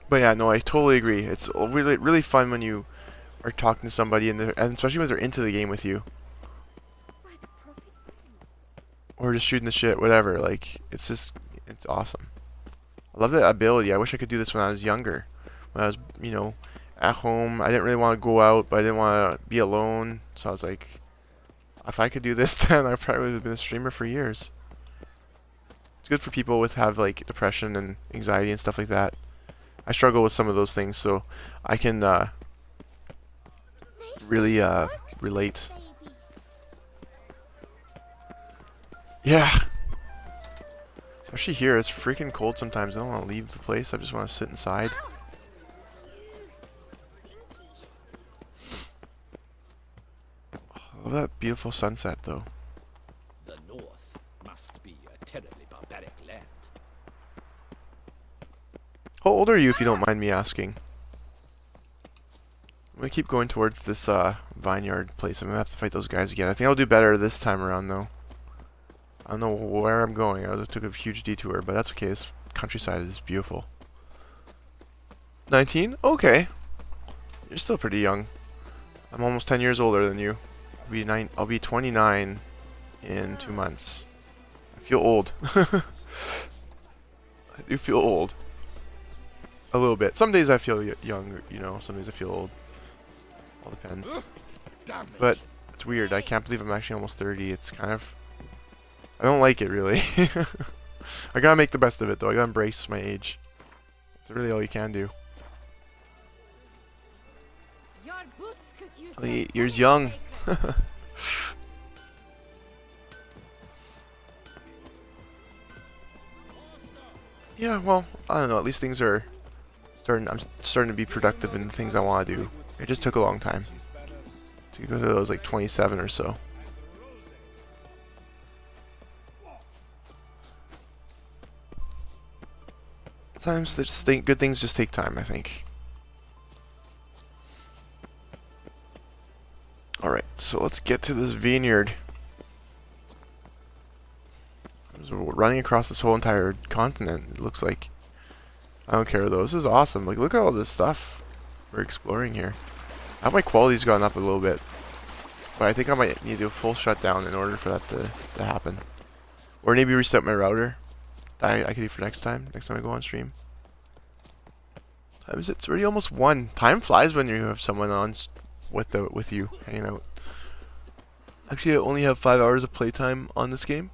But yeah, no, I totally agree. It's really fun when you are talking to somebody and especially when they're into the game with you. Or just shooting the shit, whatever. Like, it's awesome. I love that ability. I wish I could do this when I was younger. When I was, you know, at home. I didn't really want to go out, but I didn't want to be alone. So I was like, if I could do this, then I probably would have been a streamer for years. It's good for people with like depression and anxiety and stuff like that. I struggle with some of those things, so I can really relate. Yeah. Especially here, it's freaking cold sometimes. I don't want to leave the place. I just want to sit inside. I love that beautiful sunset, though. The North must be a terribly barbaric land. How old are you, if you don't mind me asking? I'm gonna keep going towards this vineyard place. I'm gonna have to fight those guys again. I think I'll do better this time around, though. I don't know where I'm going. I just took a huge detour, but that's okay. This countryside is beautiful. 19? Okay. You're still pretty young. I'm almost 10 years older than you. I'll be 29 in 2 months. I feel old. I do feel old. A little bit. Some days I feel young, you know. Some days I feel old. All depends. But it's weird. I can't believe I'm actually almost 30. It's kind of... I don't like it, really. I gotta make the best of it, though. I gotta embrace my age. It's really all you can do. Your boots could use Only 8 years young. Yeah, well, I don't know. At least things are starting. I'm starting to be productive in the things I want to do. It just took a long time to go to those like 27 or so. Sometimes good things just take time, I think. Alright, so let's get to this vineyard. So we're running across this whole entire continent, it looks like. I don't care though, this is awesome. Like, look at all this stuff we're exploring here. I have my quality's gone up a little bit. But I think I might need to do a full shutdown in order for that to happen. Or maybe reset my router. That I could do for next time I go on stream. Time is it? It's already almost 1. Time flies when you have someone on with you hanging out. Actually, I only have 5 hours of playtime on this game.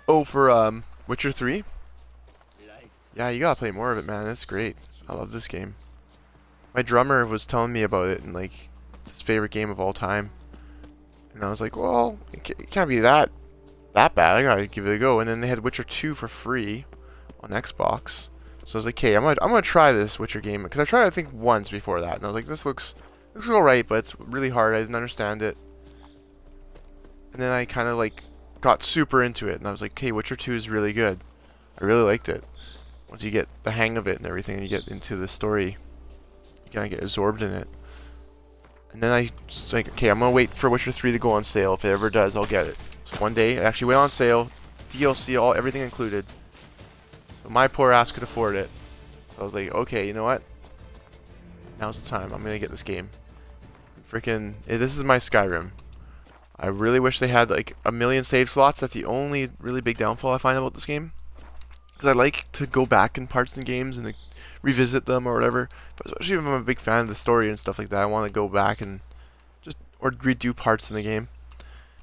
Oh, for Witcher 3? Yeah, you gotta play more of it, man. It's great. I love this game. My drummer was telling me about it and like it's his favorite game of all time. And I was like, well, it can't be that bad. I gotta give it a go. And then they had Witcher 2 for free on Xbox. So I was like, okay, I'm gonna try this Witcher game because I tried it, I think, once before that, and I was like, this looks alright, but it's really hard. I didn't understand it. And then I kind of like got super into it, and I was like, okay, Witcher 2 is really good. I really liked it. Once you get the hang of it and everything, and you get into the story, you kind of get absorbed in it. And then I was like, okay, I'm gonna wait for Witcher 3 to go on sale. If it ever does, I'll get it. So one day, it actually went on sale, DLC, everything included. So my poor ass could afford it. So I was like, okay, you know what? now's the time. I'm gonna get this game. Freaking, this is my Skyrim. I really wish they had like a million save slots. That's the only really big downfall I find about this game. Because I like to go back in parts and games and like, revisit them or whatever. But especially if I'm a big fan of the story and stuff like that, I want to go back and just or redo parts in the game.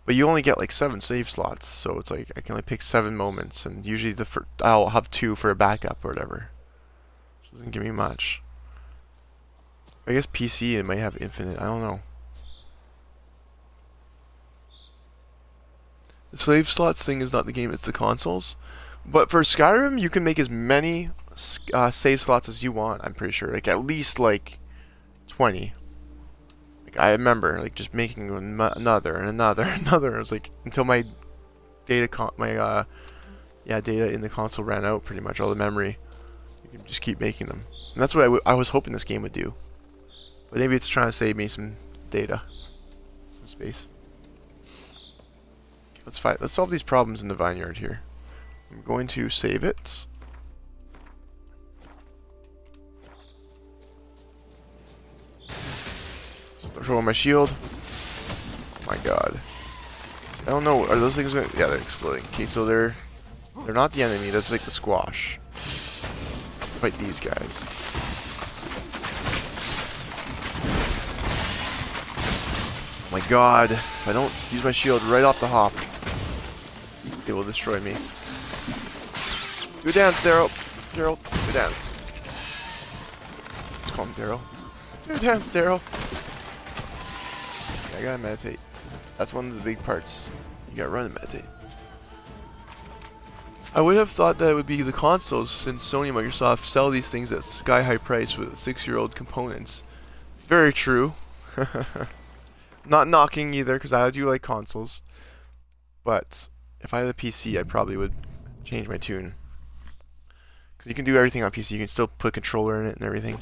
But you only get like 7 save slots, so it's like I can only pick 7 moments, and usually I'll have 2 for a backup or whatever. So it doesn't give me much. I guess PC it might have infinite. I don't know. The save slots thing is not the game, it's the consoles. But for Skyrim, you can make as many save slots as you want, I'm pretty sure. Like, at least, 20. Like, I remember, just making another and another and another. It was like, until my data in the console ran out, pretty much, all the memory. You can just keep making them. And that's what I was hoping this game would do. But maybe it's trying to save me some data. Some space. Let's solve these problems in the vineyard here. I'm going to save it. Throw on my shield. Oh my god. I don't know. Are those things going? Yeah, they're exploding. Okay, so they're not the enemy. That's like the squash. Fight these guys. Oh my god. If I don't use my shield right off the hop, it will destroy me. Do a dance, Daryl. Daryl, do a dance. Let's call him Daryl. Do a dance, Daryl. Yeah, I gotta meditate. That's one of the big parts. You gotta run and meditate. I would have thought that it would be the consoles, since Sony and Microsoft sell these things at sky-high price with 6-year-old components. Very true. Not knocking either, because I do like consoles. But if I had a PC, I probably would change my tune. Because you can do everything on PC. You can still put a controller in it and everything.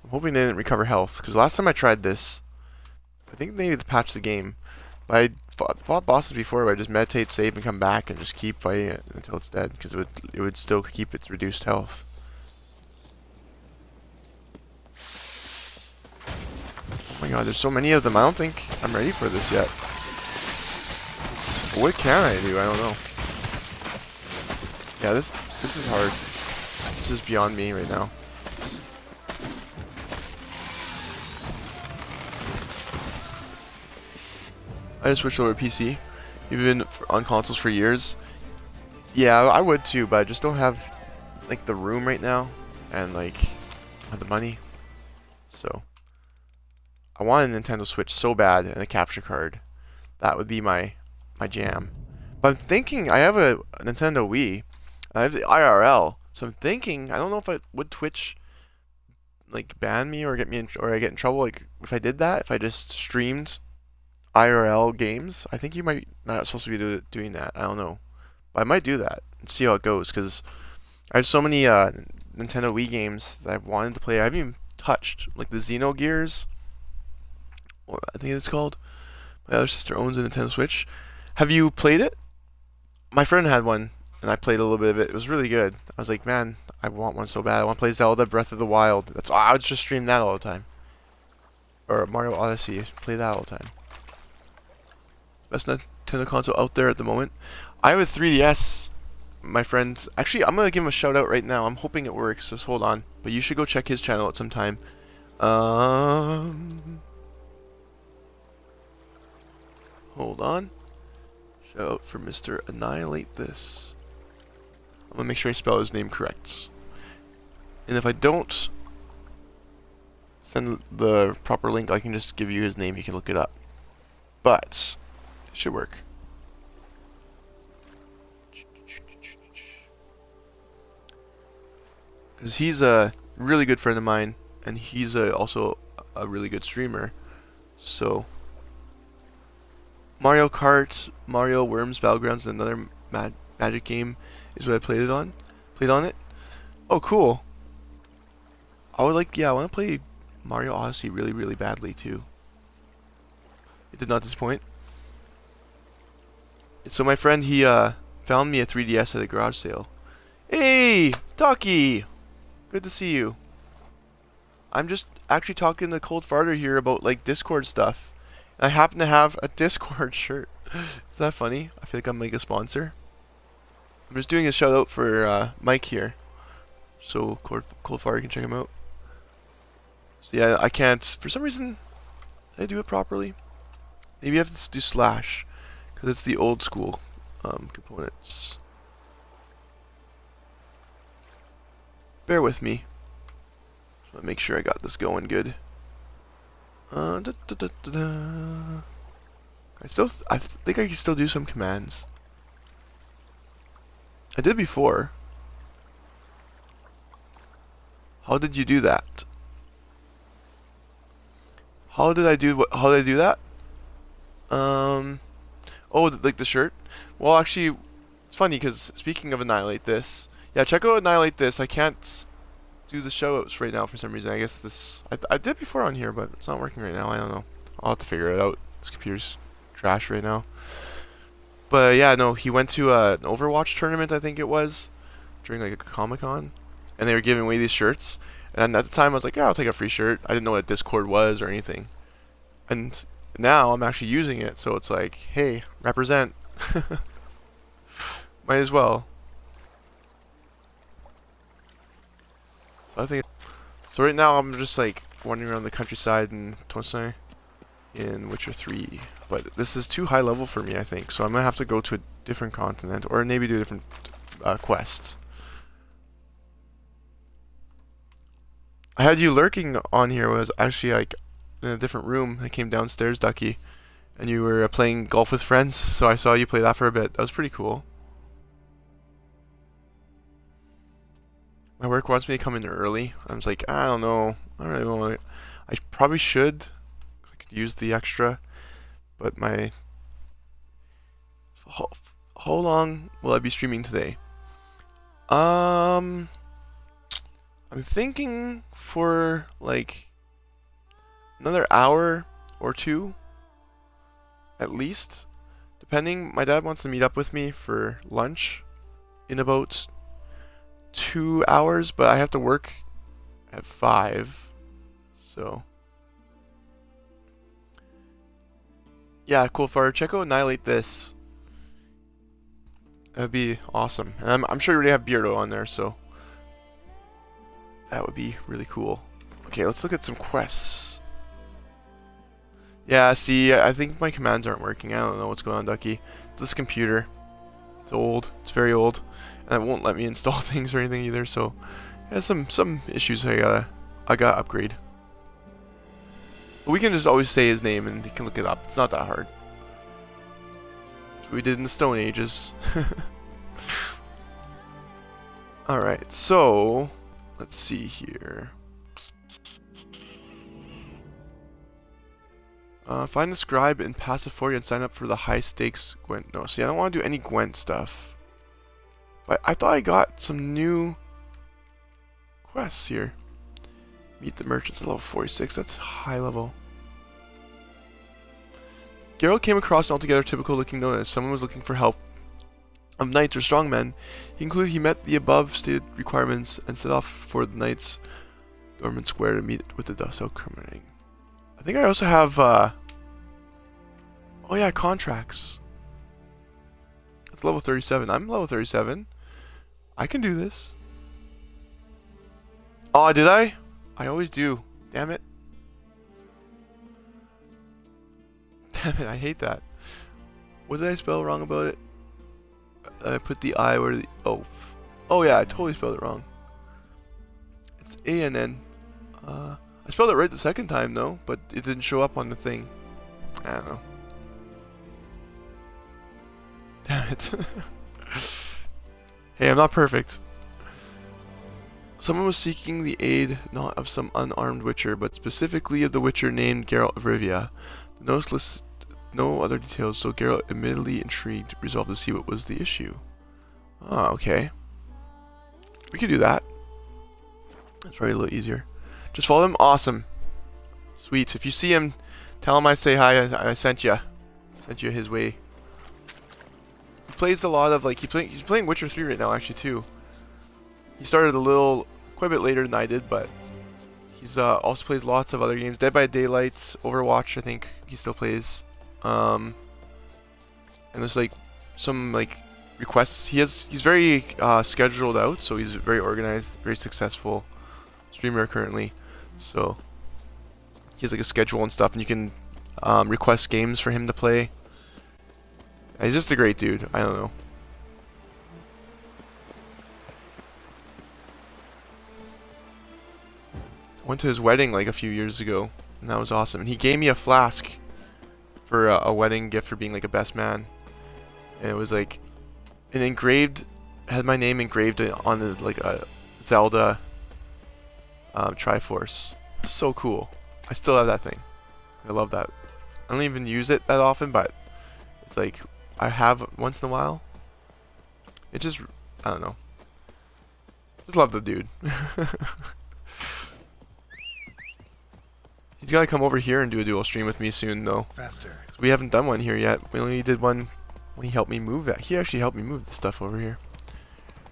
I'm hoping they didn't recover health, because last time I tried this, I think maybe they patched the game. But I fought bosses before where I just meditate, save, and come back and just keep fighting it until it's dead, because it would still keep its reduced health. Oh my god, there's so many of them. I don't think I'm ready for this yet. What can I do? I don't know. Yeah, this is hard. This is beyond me right now. I just switched over to PC. You've been on consoles for years. Yeah, I would too, but I just don't have the room right now and have the money. So I want a Nintendo Switch so bad and a capture card. That would be my jam. But I'm thinking I have a Nintendo Wii. I have the IRL, so I'm thinking I don't know if would Twitch ban me or get me or I get in trouble if I did that. If I just streamed IRL games, I think you might not supposed to be doing that. I don't know, but I might do that and see how it goes because I have so many Nintendo Wii games that I've wanted to play. I haven't even touched the Xenogears, or I think it's called. My other sister owns a Nintendo Switch. Have you played it? My friend had one, and I played a little bit of it. It was really good. I was like, man, I want one so bad. I want to play Zelda Breath of the Wild. I would just stream that all the time. Or Mario Odyssey. Play that all the time. Best Nintendo console out there at the moment. I have a 3DS. My friend, actually, I'm gonna give him a shout out right now. I'm hoping it works. Just hold on. But you should go check his channel at some time. Hold on. Shout out for Mr. Annihilate This. I'm gonna make sure I spell his name correct. And if I don't send the proper link, I can just give you his name. You can look it up. But it should work. Because he's a really good friend of mine, and he's also a really good streamer. So Mario Kart, Mario Worms Battlegrounds, another Magic game is what I played on it. Oh, cool. I want to play Mario Odyssey really, really badly too. It did not disappoint. So my friend, he found me a 3DS at a garage sale. Hey, Taki! Good to see you. I'm just actually talking to Cold Farter here about like Discord stuff. And I happen to have a Discord shirt. Is that funny? I feel like I'm like a sponsor. I'm just doing a shout out for Mike here. So Cold Farter can check him out. So yeah, I can't, for some reason, did I do it properly? Maybe I have to do slash, because it's the old school components. Bear with me. Just want to make sure I got this going good. I think I can still do some commands. I did before. How did you do that? How did I do that? Oh, like the shirt? Well, actually, it's funny because speaking of Annihilate This, yeah, check out Annihilate This. I can't do the show-outs right now for some reason. I guess this, I did before on here, but it's not working right now. I don't know. I'll have to figure it out. This computer's trash right now. But yeah, no, he went to an Overwatch tournament, I think it was, during like a Comic-Con, and they were giving away these shirts. And at the time, I was like, yeah, I'll take a free shirt. I didn't know what Discord was or anything. And now I'm actually using it, so it's like, hey, represent. Might as well. So I think. So right now I'm just like wandering around the countryside in Toussaint in Witcher 3, but this is too high level for me, I think. So I'm gonna have to go to a different continent, or maybe do a different quest. I had you lurking on here. Was actually like in a different room. I came downstairs, Ducky, and you were playing golf with friends. So I saw you play that for a bit. That was pretty cool. My work wants me to come in early. I was like, I don't know. I don't really want to. I probably should. I could use the extra. But my. How long will I be streaming today? I'm thinking for like another hour or two, at least. Depending, my dad wants to meet up with me for lunch in about 2 hours, but I have to work at 5, so yeah, cool. For check out Annihilate This. That'd be awesome, and I'm sure you already have Beardo on there, so that would be really cool. Okay, let's look at some quests. Yeah, see, I think my commands aren't working. I don't know what's going on, Ducky. This computer, it's old. It's very old. And it won't let me install things or anything either, so yeah, some issues I gotta upgrade. But we can just always say his name and he can look it up. It's not that hard. That's what we did in the Stone Ages. Alright, so let's see here. Find the scribe in Passiflora and sign up for the high stakes Gwent. No, see, I don't want to do any Gwent stuff. But I thought I got some new quests here. Meet the merchants at level 46. That's high level. Geralt came across an altogether typical looking notice. Someone was looking for help of knights or strongmen. He concluded he met the above stated requirements and set off for the knights Dormant Square to meet with the Dust Elk coming. I think I also have oh yeah, contracts. That's level 37. I'm level 37. I can do this. Oh, did I? I always do. Damn it. Damn it, I hate that. What did I spell wrong about it? I put the I where the... Oh. Oh yeah, I totally spelled it wrong. It's A-N-N. I spelled it right the second time though, but it didn't show up on the thing. I don't know. Damn it. Hey, I'm not perfect. Someone was seeking the aid not of some unarmed witcher, but specifically of the witcher named Geralt of Rivia. The notes list no other details, so Geralt, admittedly intrigued, resolved to see what was the issue. Ah, okay. We could do that. That's probably a little easier. Just follow him. Awesome. Sweet. If you see him, tell him I say hi. I sent you. Sent you his way. He plays a lot of like he's playing Witcher 3 right now actually too. He started a little quite a bit later than I did, but he's also plays lots of other games. Dead by Daylight, Overwatch, I think he still plays. And there's like some like requests. He's very scheduled out, so he's very organized, very successful streamer currently. So he has like a schedule and stuff, and you can request games for him to play. He's just a great dude. I don't know. I went to his wedding like a few years ago, and that was awesome. And he gave me a flask for a wedding gift for being like a best man, and it was like an engraved, had my name engraved on the like a Zelda Triforce. So cool. I still have that thing. I love that. I don't even use it that often, but it's like I have once in a while. It just, I don't know. Just love the dude. He's gotta come over here and do a dual stream with me soon, though. Faster. We haven't done one here yet. We only did one when he helped me move that. He actually helped me move the stuff over here.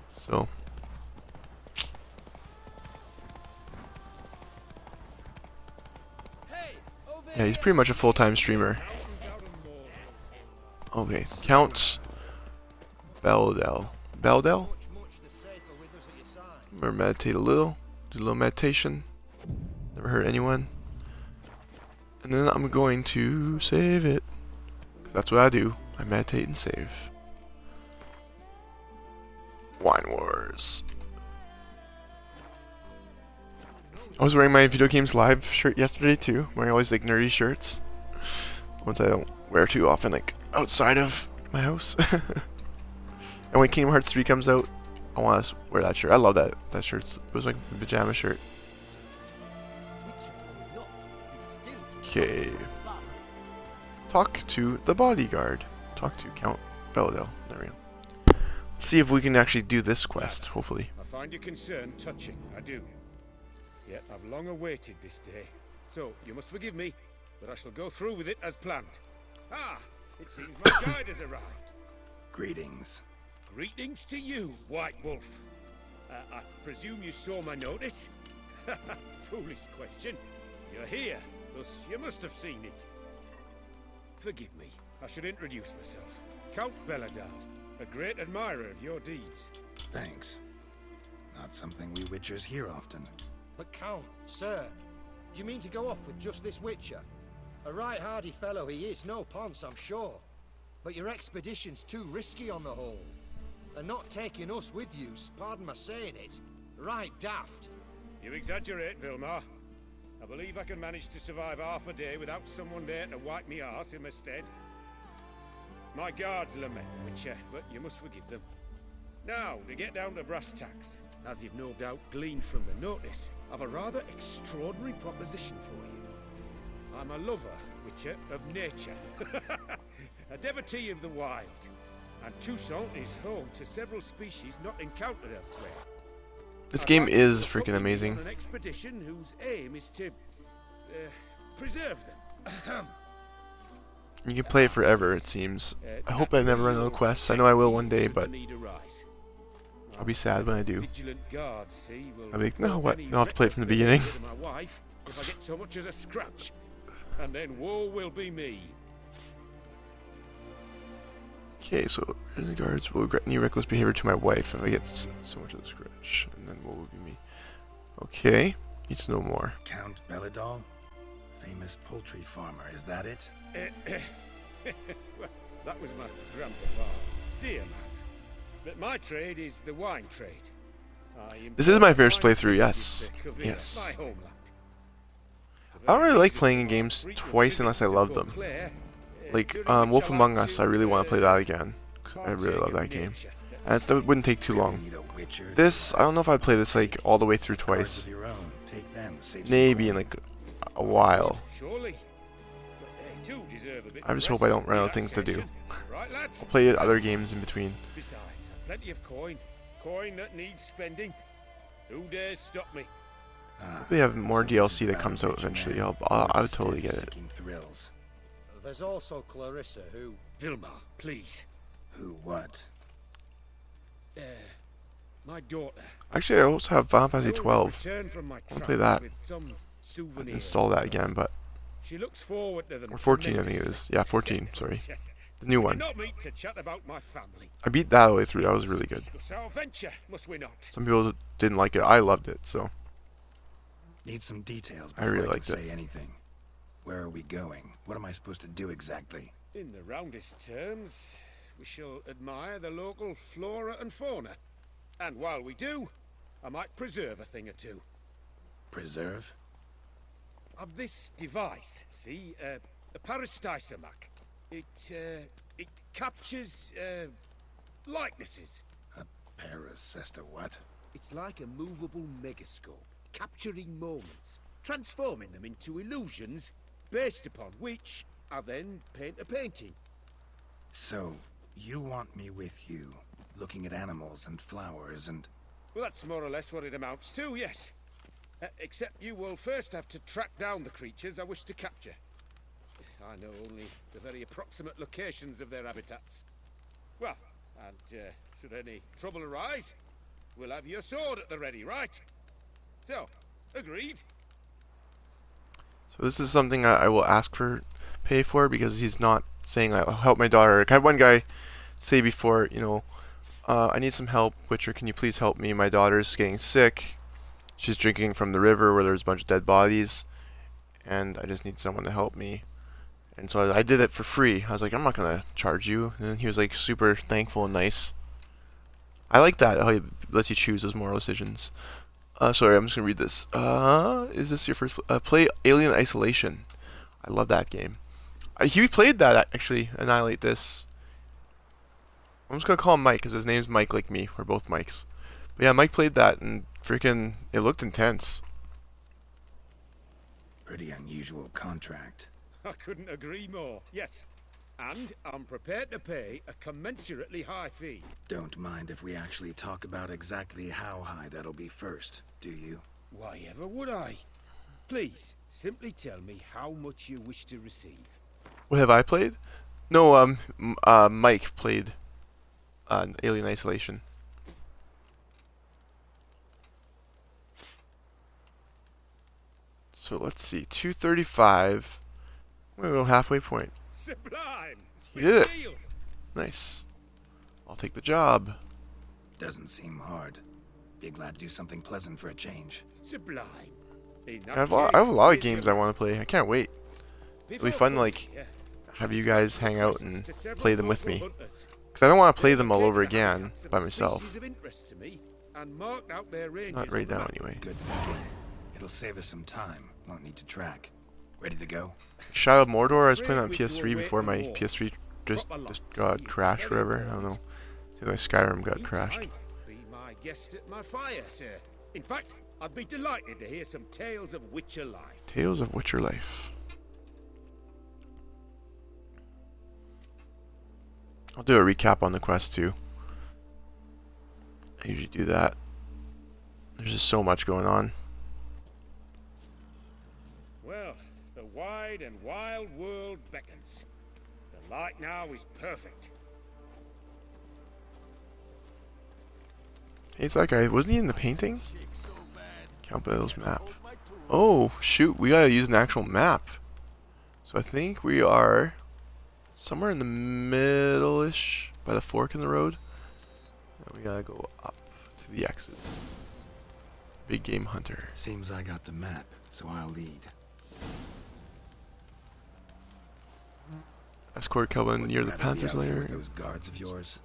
So. Yeah, he's pretty much a full-time streamer. Okay, Count Beldel. Beldel? Or meditate a little. Do a little meditation. Never hurt anyone. And then I'm going to save it. That's what I do. I meditate and save. Wine Wars. I was wearing my Video Games Live shirt yesterday too. Wearing all these like nerdy shirts. Ones I don't wear too often, like outside of my house. And when Kingdom Hearts 3 comes out, I want to wear that shirt. I love that shirt. It was like a pajama shirt. Okay. Talk to the bodyguard. Talk to Count Beldel. There we go. Let's see if we can actually do this quest, hopefully. I find your concern touching, I do. Yet I've long awaited this day. So, you must forgive me, but I shall go through with it as planned. Ah! It seems my guide has arrived. Greetings. Greetings to you, White Wolf. I presume you saw my notice? Foolish question. You're here, thus you must have seen it. Forgive me, I should introduce myself. Count Beladal, a great admirer of your deeds. Thanks. Not something we Witchers hear often. But Count, sir, do you mean to go off with just this Witcher? A right hardy fellow he is, no ponce, I'm sure. But your expedition's too risky on the whole. And not taking us with you, pardon my saying it, right daft. You exaggerate, Vilmar. I believe I can manage to survive half a day without someone there to wipe me arse in my stead. My guards lament, Witcher, but you must forgive them. Now, to get down to brass tacks, as you've no doubt gleaned from the notice, I've a rather extraordinary proposition for you. I'm a lover, Witcher, of nature. A devotee of the wild. And Toussaint is home to several species not encountered elsewhere. This game is freaking amazing. On an expedition whose aim is to preserve them. You can play it forever, it seems. I hope I never run out of quests. I know I will one day, but I'll be sad when I do. I'll be like, no, what? I'll have to play it from the beginning. My wife, if I get so much as a scratch, and then woe will be me. Okay, so the guards will regret any reckless behavior to my wife if I get so much of the scratch, and then what will be me? Okay, need to know more. Count Beladal? Famous poultry farmer, is that it? Well, that was my grandpapa, dear man. But my trade is the wine trade. This is my first playthrough, yes. Yes. My homeland. I don't really like playing games twice unless I love them. Like, Wolf Among Us, I really want to play that again. I really love that game. And it wouldn't take too long. This, I don't know if I'd play this like all the way through twice. Maybe in like a while. I just hope I don't run out of things to do. I'll play other games in between. Besides, plenty of coin. Coin that needs spending. Who dares stop me? Hopefully, have more DLC that comes out eventually. I'll totally get it. There's also Clarissa, who... Vilmar, please. Who what? My daughter. Actually, I also have Final Fantasy I always 12. return from my I'll play travels that. with some I souvenir. can install that again, but She looks forward to them. or 14, I think it tremendously. is. Yeah, 14. Sorry, the new We one. did not meet to chat about my family. I beat that all the way through. That was really good. Discuss our venture, must we not? Some people didn't like it. I loved it, so Need some details I before really I can liked it. say anything. Where are we going? What am I supposed to do exactly? In the roundest terms, we shall admire the local flora and fauna. And while we do, I might preserve a thing or two. Preserve? Of this device, see, a peristysomac. It captures, likenesses. A paracesta what? It's like a movable megascope, capturing moments, transforming them into illusions, Based upon which, I then paint a painting. So, you want me with you, looking at animals and flowers and... Well, that's more or less what it amounts to, yes. Except you will first have to track down the creatures I wish to capture. I know only the very approximate locations of their habitats. Well, and should any trouble arise, we'll have your sword at the ready, right? So, agreed? So this is something I will ask for pay for, because he's not saying I'll help my daughter. I had one guy say before, you know, I need some help. Witcher, can you please help me? My daughter's getting sick. She's drinking from the river where there's a bunch of dead bodies, and I just need someone to help me. And so I did it for free. I was like, I'm not gonna charge you. And then he was like super thankful and nice. I like that, how he lets you choose those moral decisions. Sorry, I'm just gonna read this. Is this your first play? Alien Isolation. I love that game. He played that actually. Annihilate This. I'm just gonna call him Mike because his name's Mike, like me. We're both Mikes. But yeah, Mike played that, and freaking, it looked intense. Pretty unusual contract. I couldn't agree more, yes. And I'm prepared to pay a commensurately high fee. Don't mind if we actually talk about exactly how high that'll be first, do you? Why ever would I? Please, simply tell me how much you wish to receive. What have I played? No, Mike played Alien Isolation. So let's see, 235. We're a halfway point. Sublime! You did it. Deal. Nice. I'll take the job. Doesn't seem hard. Be glad to do something pleasant for a change. Sublime. In I that have, case, I have a lot of here's games I your- want to play. I can't wait. It'll be Before fun, going, like, have you guys hang out and to several play them with local me. hunters. Because I don't want to play them all They've over located the again habitats of by the myself. species of interest to me and marked out their ranges Not on right the now, map. anyway. Good thinking. It'll save us some time. Won't need to track. Ready to go? Shadow of Mordor, I was playing on Afraid we'd PS3 do before away my with PS3 just Proper lot. got See, crashed it's or very whatever. I don't know. important. See, my Skyrim got crashed. Meantime, be my guest at my fire, sir. In fact, I'd be delighted to hear some tales of Witcher life. Tales of Witcher Life. I'll do a recap on the quest too. I usually do that. There's just so much going on. Well, the wide and wild world beckons. The light now is perfect. Hey, it's that guy. Wasn't he in the painting? Count Bale's map. Oh, shoot. We gotta use an actual map. So I think we are somewhere in the middle-ish by the fork in the road. And we gotta go up to the X's. Big game hunter. Seems I got the map, so I'll lead. Escort Kelvin near the Rather be Panther's out here lair. with those guards of yours.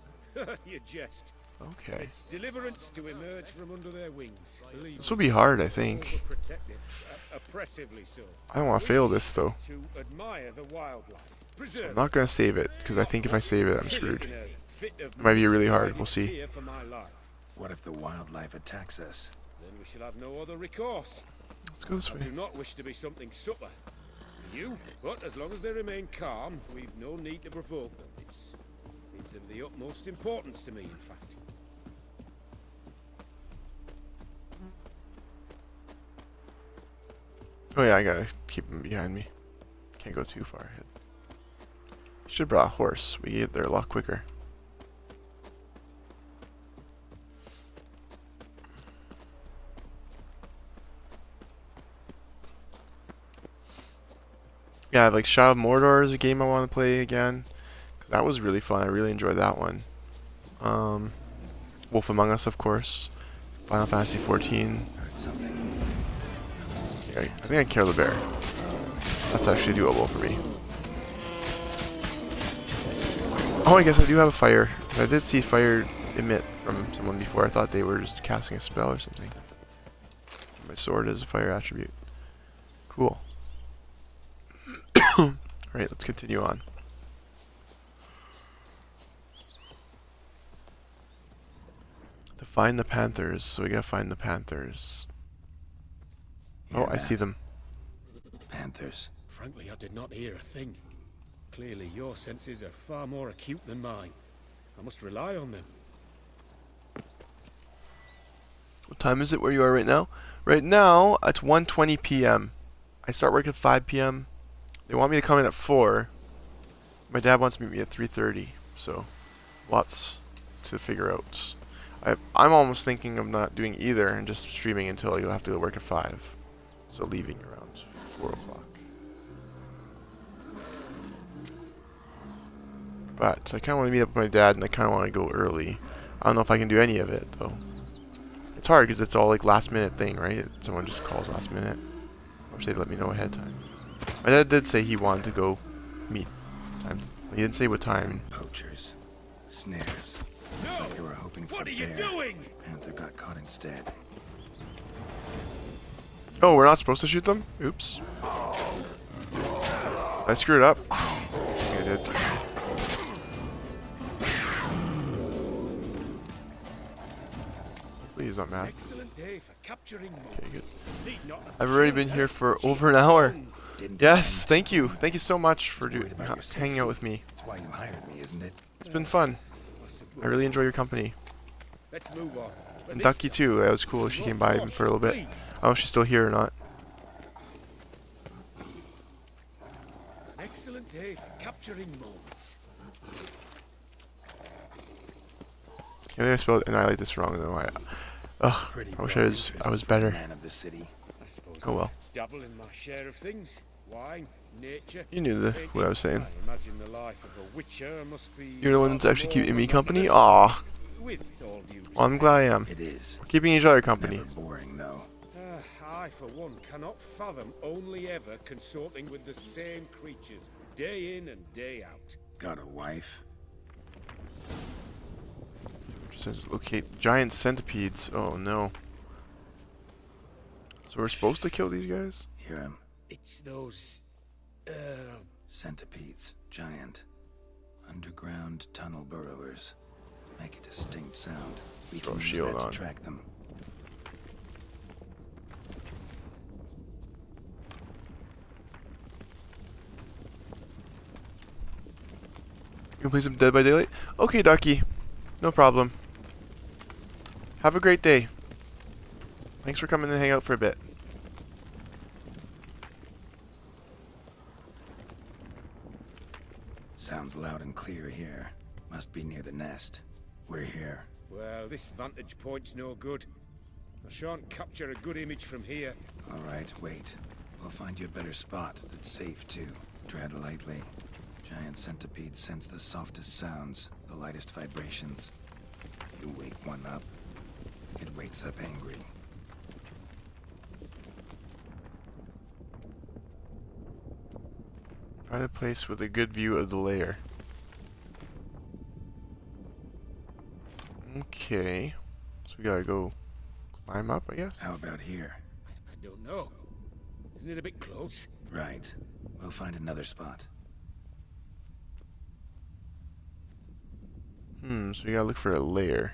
You jest. Okay. It's deliverance to emerge from under their wings. Believe This will be hard, I me, think. overprotective, oppressively so. I don't want to fail this, though. To admire the wildlife. Preserve I'm not gonna save it, because I think if I save it, I'm it. screwed. In a fit of It might be really hard, misguided we'll see. fear for my life. What if the wildlife attacks us? Then we shall have no other recourse. Let's go this I way. do not wish to be something subtler to you, but as long as they remain calm, we've no need to provoke them. It's of the utmost importance to me, in fact. Oh yeah, I gotta keep him behind me. Can't go too far ahead. Should have brought a horse. We get there a lot quicker. Yeah, like Shadow of Mordor is a game I want to play again. 'Cause that was really fun. I really enjoyed that one. Wolf Among Us, of course. Final Fantasy 14. Yeah, I think I Care the Bear. That's actually doable for me. Oh, I guess I do have a fire. I did see fire emit from someone before. I thought they were just casting a spell or something. My sword is a fire attribute. Cool. Alright, let's continue on. To find the Panthers, so we gotta find the Panthers. Oh, I see them. Panthers. Frankly, I did not hear a thing. Clearly, your senses are far more acute than mine. I must rely on them. What time is it where you are right now? Right now, it's 1:20 p.m. I start work at 5 p.m. They want me to come in at 4. My dad wants me to meet at 3:30, so lots to figure out. I'm almost thinking of not doing either and just streaming until you'll have to go work at 5. So leaving around 4 o'clock. But I kind of want to meet up with my dad and I kind of want to go early. I don't know if I can do any of it though. It's hard because it's all like last minute thing, right? Someone just calls last minute. I wish they'd let me know ahead of time. My dad did say he wanted to go meet sometimes. He didn't say what time. Poachers. Snares. No! Like they were hoping for What are a you bear. doing? Panther got caught instead. Oh, we're not supposed to shoot them? Oops. I screwed up. I did. Hopefully he's not mad. Excellent day for capturing Okay, good. monsters. Need not have I've already killed been here them. for She over an hour. Didn't Yes, find thank you. me. Thank you so much for Worried about your hanging out safety. with me. That's why you hired me, isn't it? It's been fun. I really enjoy your company. Let's move on. But And this Ducky time, too. It was cool if she be came more by even for a little bit. cautious, I don't know if she's still here or not. An excellent day for capturing moments. Maybe I spelled annihilate this wrong though. Pretty I wish broad I was interests for a better. Man of the city. I suppose Oh well. dabble in my share of things. Wine, nature. You knew painting. what I was saying. I imagine the life of a witcher must be. You're the one that's rather actually more keeping me company? monotonous. Aw. With all due Well, I'm glad I am. It is. We're keeping each other company. Never boring, though. I, for one, cannot fathom only ever consorting with the same creatures, day in and day out. Got a wife? It says locate giant centipedes. Oh no. So we're supposed to kill these guys? Hear him. It's those, Centipedes. Giant. Underground tunnel burrowers. Make a distinct sound. We Throw can a use shield that on. to track them. You can play some Dead by Daylight? Okay, Ducky. No problem. Have a great day. Thanks for coming and hang out for a bit. Sounds loud and clear here. Must be near the nest. We're here. well, this vantage point's no good. I shan't capture a good image from here. All right, wait. We'll find you a better spot that's safe, too. Tread lightly. Giant centipedes sense the softest sounds, the lightest vibrations. You wake one up, it wakes up angry. Find a place with a good view of the lair. Okay. So we gotta go climb up, I guess? How about here? I don't know. Isn't it a bit close? Right. We'll find another spot. So we gotta look for a lair.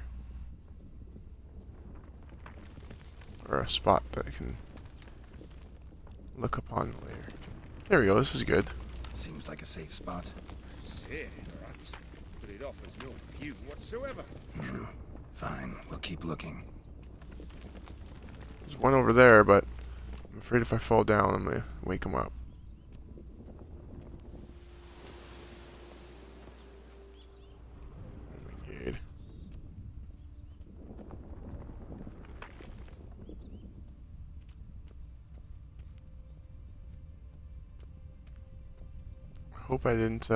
Or a spot that I can look upon the lair. There we go, this is good. Seems like a safe spot. Safe, perhaps, but it offers no view whatsoever. Fine, we'll keep looking. There's one over there, but I'm afraid if I fall down, I'm gonna wake him up. Renegade. hope I didn't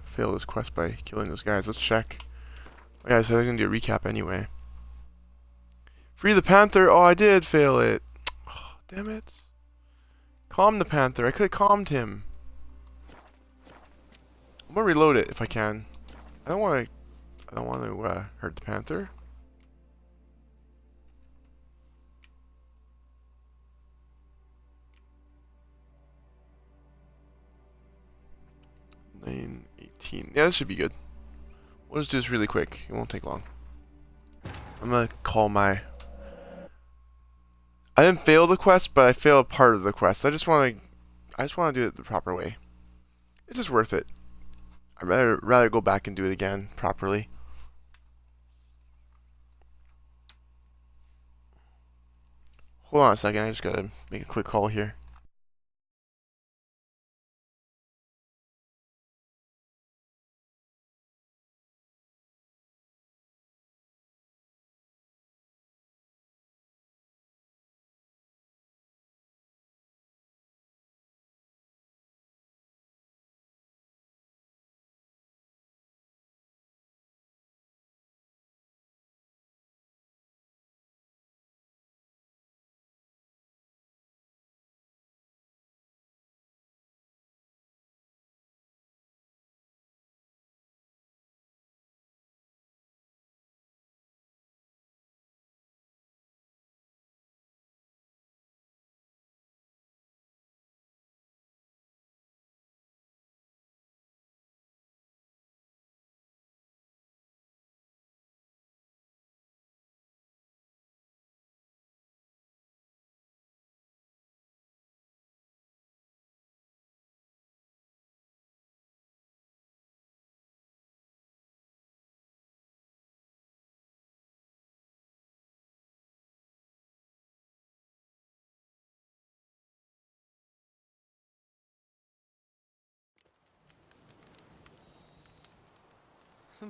fail this quest by killing those guys. Let's check. Oh, yeah, I said I was going to do a recap anyway. Free the panther! Oh, I did fail it. Oh, damn it. Calm the panther. I could have calmed him. I'm going to reload it if I can. I don't want to hurt the panther. Lane 18. Yeah, this should be good. We'll just do this really quick. It won't take long. I'm gonna call my... I didn't fail the quest, but I failed part of the quest. I just want to do it the proper way. It's just worth it. I'd rather go back and do it again properly. Hold on a second. I just gotta make a quick call here.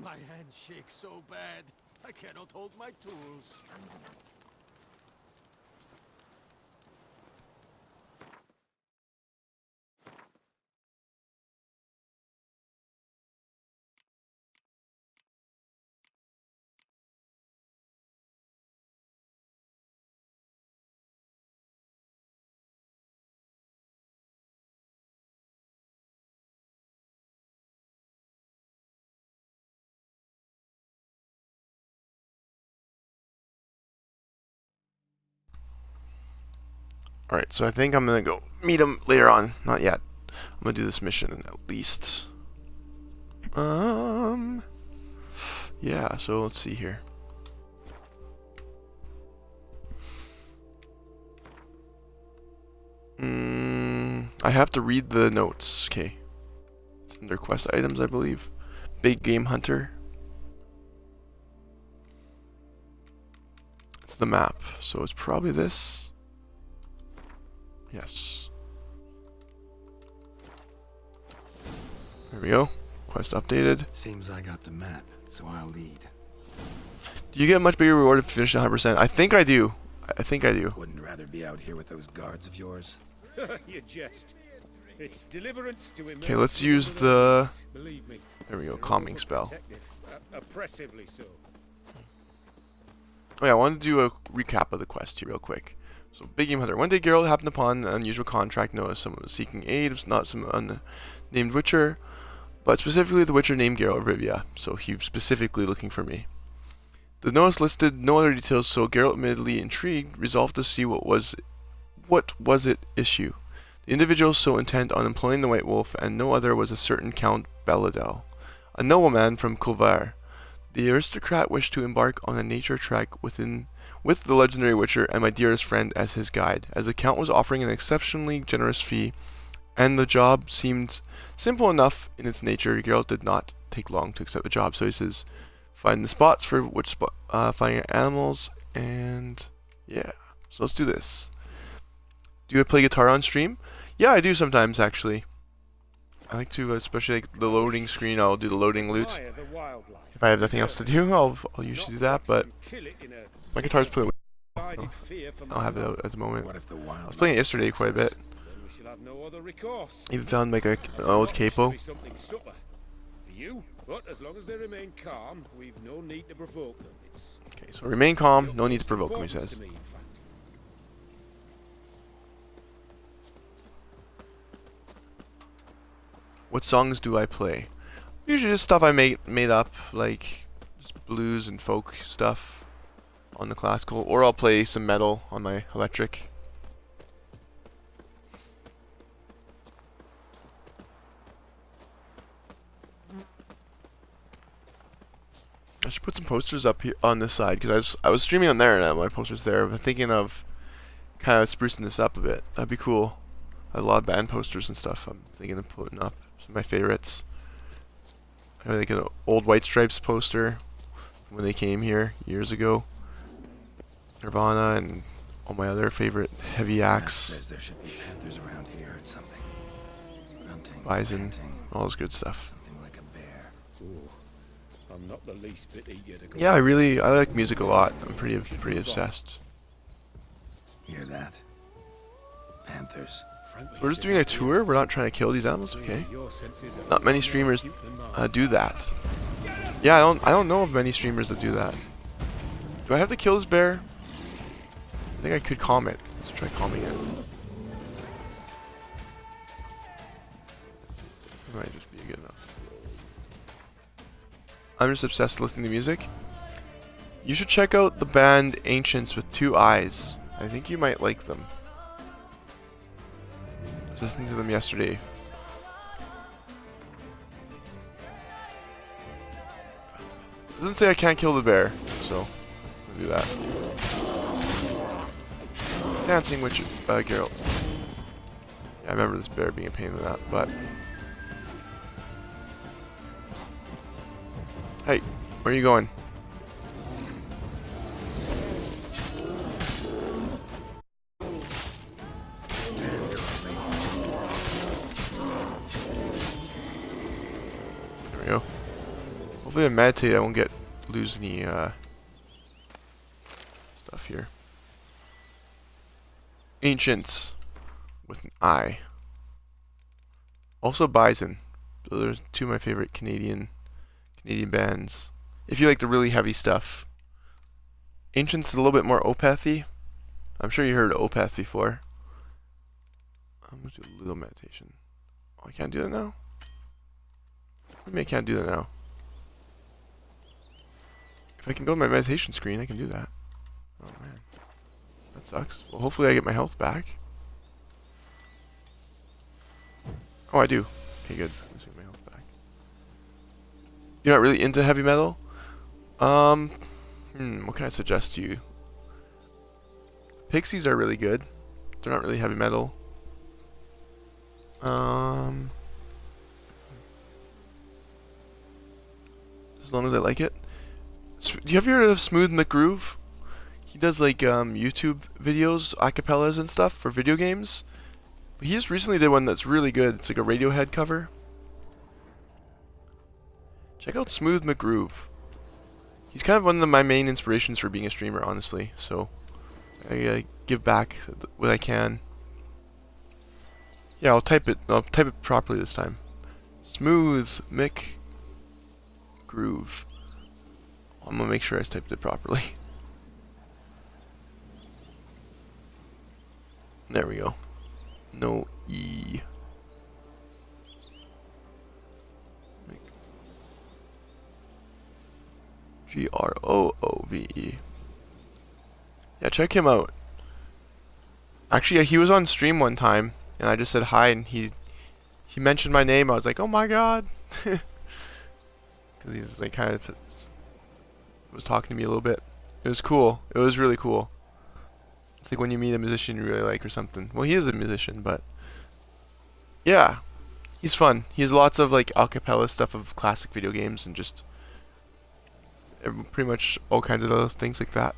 My hand shakes so bad, I cannot hold my tools. Alright, so I think I'm gonna go meet him later on. Not yet. I'm gonna do this mission at least. Yeah, so let's see here. I have to read the notes. Okay. It's under quest items, I believe. Big game hunter. It's the map, so it's probably this. Yes. There we go. Quest updated. Seems I got the map, so I'll lead. Do you get a much bigger reward if you finish 100%? I think I do. I think I do. Wouldn't rather be out here with those guards of yours. You jest. It's deliverance to him. Okay, let's use the... Believe me. There we go, calming spell. Oppressively so. Oh yeah, I wanted to do a recap of the quest here real quick. So, Big Game Hunter. One day Geralt happened upon an unusual contract. Noticed someone was seeking aid. It was not some unnamed witcher, but specifically the witcher named Geralt of Rivia. So he was specifically looking for me. The notice listed no other details, so Geralt, admittedly intrigued, resolved to see what was it issue. The individual so intent on employing the White Wolf and no other was a certain Count Belladel, a nobleman from Colvard. The aristocrat wished to embark on a nature trek with the legendary witcher and my dearest friend as his guide, as the Count was offering an exceptionally generous fee, and the job seemed simple enough in its nature. Geralt did not take long to accept the job, so he says, find the spots for finding animals, and yeah, so let's do this. Do you play guitar on stream? Yeah, I do sometimes, actually. I like to, especially like the loading screen, I'll do the loading loot. If I have nothing else to do, I'll usually do that, but my guitar's playing. I don't have it out at the moment. I was playing it yesterday quite a bit. shall have no other recourse. Even found like an old capo. Be something supper for you, but as long as they remain calm, we've no need to provoke them. It's Okay, so remain calm, no need to provoke them, he says. to me, in fact. What songs do I play? Usually just stuff I made up, like just blues and folk stuff on the classical, or I'll play some metal on my electric. I should put some posters up here on this side because I was streaming on there and my posters there. I'm thinking of kind of sprucing this up a bit. That'd be cool. I have a lot of band posters and stuff. I'm thinking of putting up some of my favorites. I have like an old White Stripes poster from when they came here years ago. Nirvana and all my other favorite heavy acts. Says there should be panthers around here or something. Hunting, Bison, panting, all this good stuff. something like a bear. Ooh, I'm not the least bit eager to go. Yeah, I like music a lot. I'm pretty obsessed. Hear that? Panthers. Frankly, We're just doing a tour. We're not trying to kill these animals. Okay. your senses are Not many far more streamers acute than mine. do that. Yeah, I don't know of many streamers that do that. Do I have to kill this bear? I think I could calm it. Let's try calming it. It might just be good enough. I'm just obsessed with listening to music. You should check out the band Ancients with Two Eyes. I think you might like them. I was listening to them yesterday. It doesn't say I can't kill the bear, so I'll do that. Dancing witch, Geralt. Yeah, I remember this bear being a pain in that, but hey, where are you going? There we go. Hopefully I meditate, I won't lose any stuff here. Ancients with an I. Also Bison. Those are two of my favorite Canadian bands. If you like the really heavy stuff. Ancients is a little bit more Opethy. I'm sure you heard Opeth before. I'm gonna do a little meditation. Oh, I can't do that now? Maybe I can't do that now. If I can build my meditation screen, I can do that. Oh man. That sucks. Well, hopefully I get my health back. Oh, I do. Okay, good. Let's get my health back. You're not really into heavy metal? What can I suggest to you? Pixies are really good. They're not really heavy metal. As long as I like it. Do you have heard of Smooth McGroove? He does like YouTube videos, acapellas and stuff for video games. But he just recently did one that's really good. It's like a Radiohead cover. Check out Smooth McGroove. He's kind of one of my main inspirations for being a streamer, honestly. So I give back what I can. Yeah, I'll type it properly this time. Smooth McGroove. I'm gonna make sure I typed it properly. There we go. No E. Groove. Yeah, check him out. Actually, he was on stream one time, and I just said hi, and he mentioned my name. I was like, oh my god, because he's like kind of was talking to me a little bit. It was cool. It was really cool. It's like when you meet a musician you really like or something. Well, he is a musician, but yeah, he's fun. He has lots of like acapella stuff of classic video games and just pretty much all kinds of other things like that.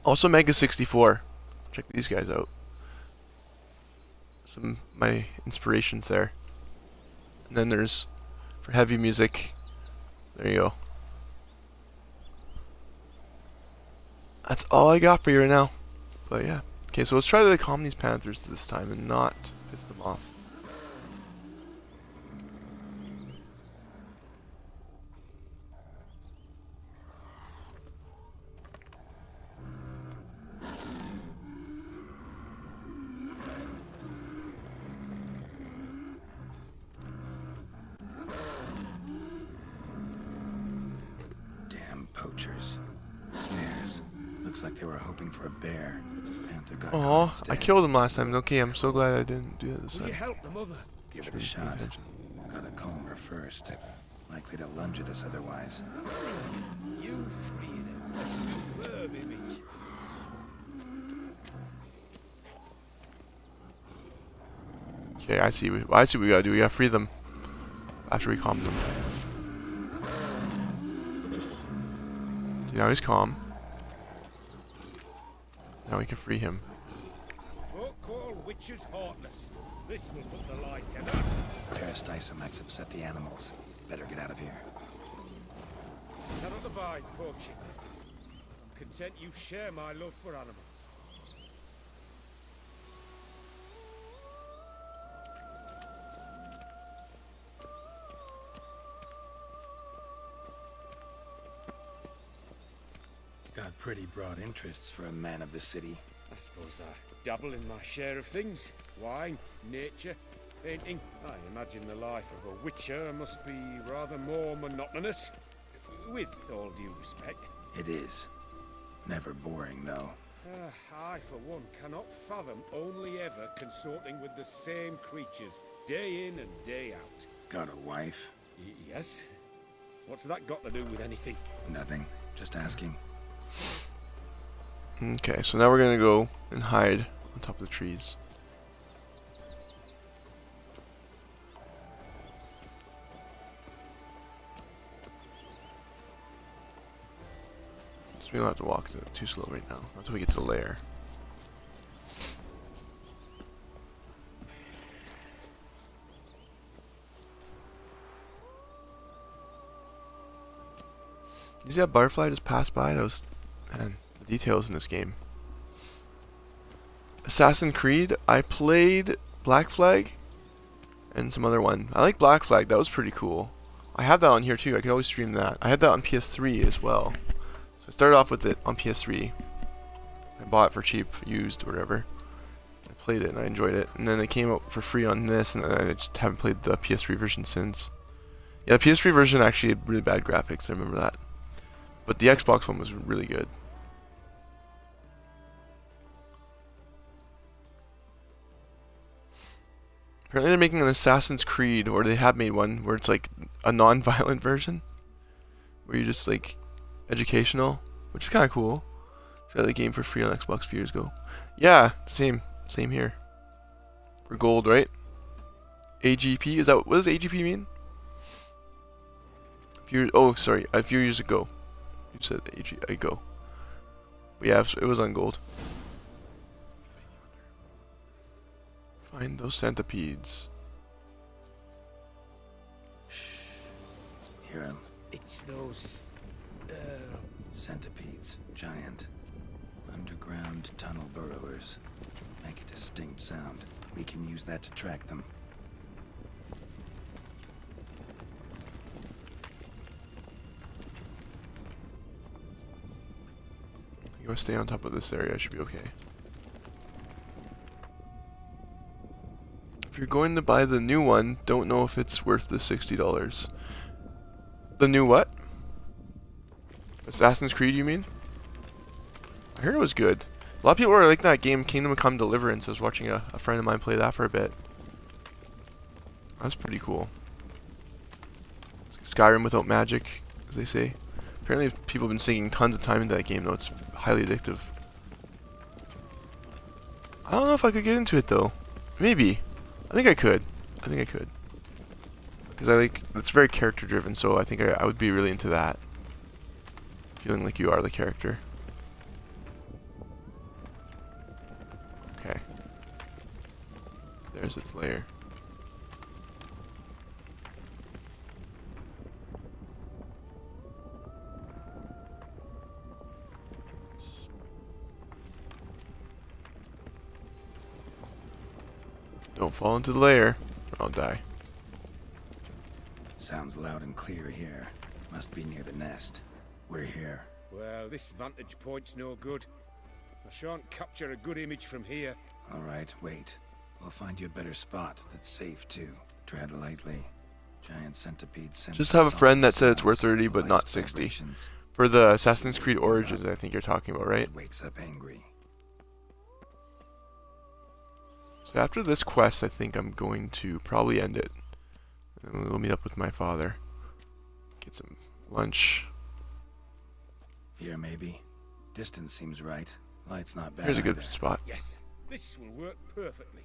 Also Mega 64. Check these guys out. Some of my inspirations there. And then there's, for heavy music, there you go. That's all I got for you right now. But yeah, Okay, so let's try to calm these panthers this time and not piss them off. Damn poachers. Snares. Looks like they were hoping for a bear. Panther got caught Oh, I instead. killed him last time. Okay, I'm so glad I didn't do it this Will you time. help the mother? Give it a shot. Gotta calm her first. Likely to lunge at us otherwise. You freed him. A superb image. Okay, I see. I see what we gotta do. We gotta free them after we calm them. See, now he's calm. Now we can free him. Folk call witches heartless. This will put the light in that. Peristysomax upset the animals. Better get out of here. Cannot abide poaching. I'm content you share my love for animals. Got pretty broad interests for a man of the city. I suppose I dabble in my share of things. Wine, nature, painting. I imagine the life of a witcher must be rather more monotonous. With all due respect. It is. Never boring, though. I, for one, cannot fathom only ever consorting with the same creatures, day in and day out. Got a wife? Yes? What's that got to do with anything? Nothing. Just asking. Okay, so now we're gonna go and hide on top of the trees. So we don't have to walk too slow right now until we get to the lair. You see that butterfly just passed by? That was, man, the details in this game. Assassin's Creed, I played Black Flag and some other one. I like Black Flag, that was pretty cool. I have that on here too, I could always stream that. I had that on PS3 as well. So I started off with it on PS3. I bought it for cheap, used, or whatever. I played it and I enjoyed it. And then it came out for free on this, and I just haven't played the PS3 version since. Yeah, the PS3 version actually had really bad graphics, I remember that. But the Xbox one was really good. Apparently they're making an Assassin's Creed, or they have made one, where it's like a non-violent version. Where you're just like educational, which is kind of cool. Tried the game for free on Xbox a few years ago. Yeah, same here. For gold, right? AGP, is that, what does AGP mean? Oh, sorry, a few years ago. You said ago. But yeah, it was on gold. Find those centipedes. Shh. Hear him. It's those... Centipedes. Giant. Underground tunnel burrowers. Make a distinct sound. We can use that to track them. If I stay on top of this area, I should be okay. If you're going to buy the new one, don't know if it's worth the $60. The new what? Assassin's Creed, you mean? I heard it was good. A lot of people were like that game, Kingdom Come Deliverance. I was watching a friend of mine play that for a bit. That's pretty cool. It's like Skyrim without magic, as they say. Apparently people have been sinking tons of time into that game, though. It's highly addictive. I don't know if I could get into it, though. Maybe. I think I could. Because I like, it's very character driven, so I think I would be really into that. Feeling like you are the character. Okay. There's its lair. Don't fall into the lair, or I'll die. Sounds loud and clear here. Must be near the nest. We're here. Well, this vantage point's no good. I shan't capture a good image from here. All right, wait. We'll find you a better spot that's safe too. Tread lightly. Giant centipede sense. Just have a friend that said it's worth 30 but not 60. For the Assassin's Creed Origins, I think you're talking about, right? Wakes up angry. So after this quest, I think I'm going to probably end it. And we'll meet up with my father. Get some lunch. Here, maybe. Distance seems right. Light's not bad. Here's a good either. spot. Yes, this will work perfectly.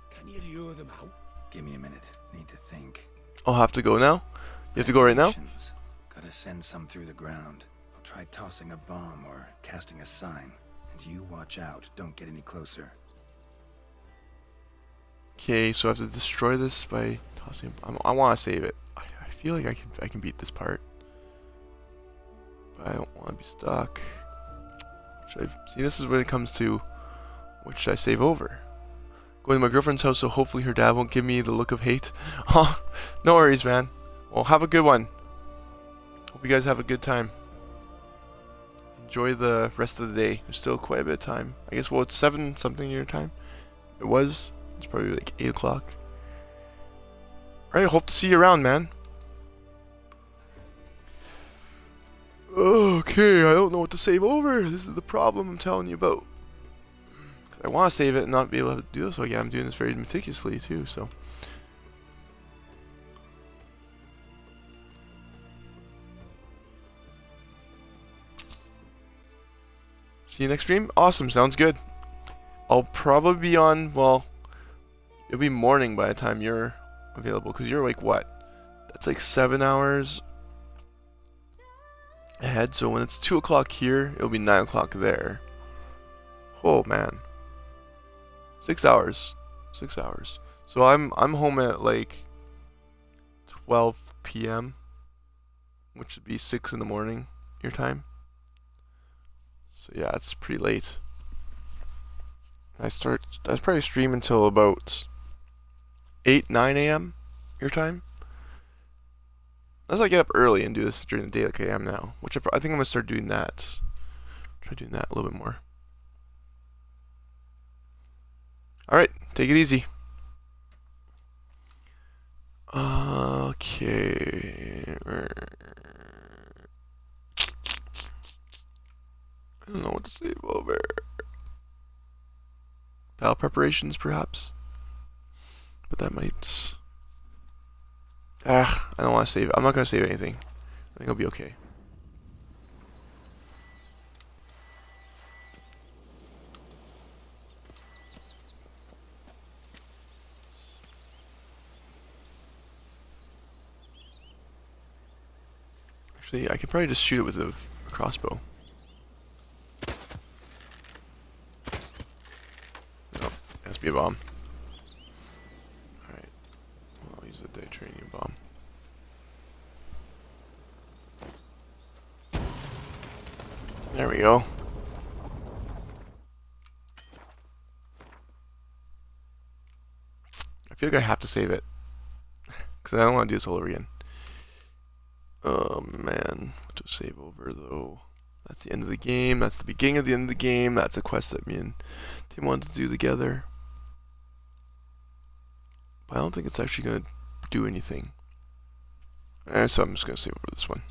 Can you lure them out? Give me a minute. Need to think. I'll have to go now? You have to go right now? Vibrations. Gotta send some through the ground. I'll try tossing a bomb or casting a sign. And you watch out. Don't get any closer. Okay, so I have to destroy this by tossing. I want to save it. I feel like I can beat this part, but I don't want to be stuck. See, this is when it comes to what should I save over. Going to my girlfriend's house, so hopefully her dad won't give me the look of hate. Oh, no worries, man. Well, have a good one. Hope you guys have a good time. Enjoy the rest of the day. There's still quite a bit of time. I guess, well, it's 7 something your time. It was. It's probably like 8 o'clock. Alright, hope to see you around, man. Okay, I don't know what to save over. This is the problem I'm telling you about. I want to save it and not be able to do this again. I'm doing this very meticulously too, so. See you next stream? Awesome, sounds good. I'll probably be on, well, it'll be morning by the time you're available, because you're like, what? That's like 7 hours ahead, so when it's 2 o'clock here, it'll be 9 o'clock there. Oh, man. 6 hours. 6 hours. So I'm home at like 12 p.m., which would be 6 in the morning, your time. So yeah, it's pretty late. I probably stream until about 8, 9 a.m. your time. Unless I get up early and do this during the day like I am now. Which I think I'm going to start doing that. Try doing that a little bit more. Alright, take it easy. Okay. I don't know what to save over. Battle preparations, perhaps. But that might... I don't want to save it. I'm not going to save anything. I think I'll be okay. Actually, I could probably just shoot it with a crossbow. No, it has to be a bomb. Alright. I'll use the titanium bomb. There we go. I feel like I have to save it. Because I don't want to do this all over again. Oh man, what to save over though? That's the end of the game, that's the beginning of the end of the game, that's a quest that me and Tim wanted to do together. But I don't think it's actually going to do anything. So I'm just going to save over this one.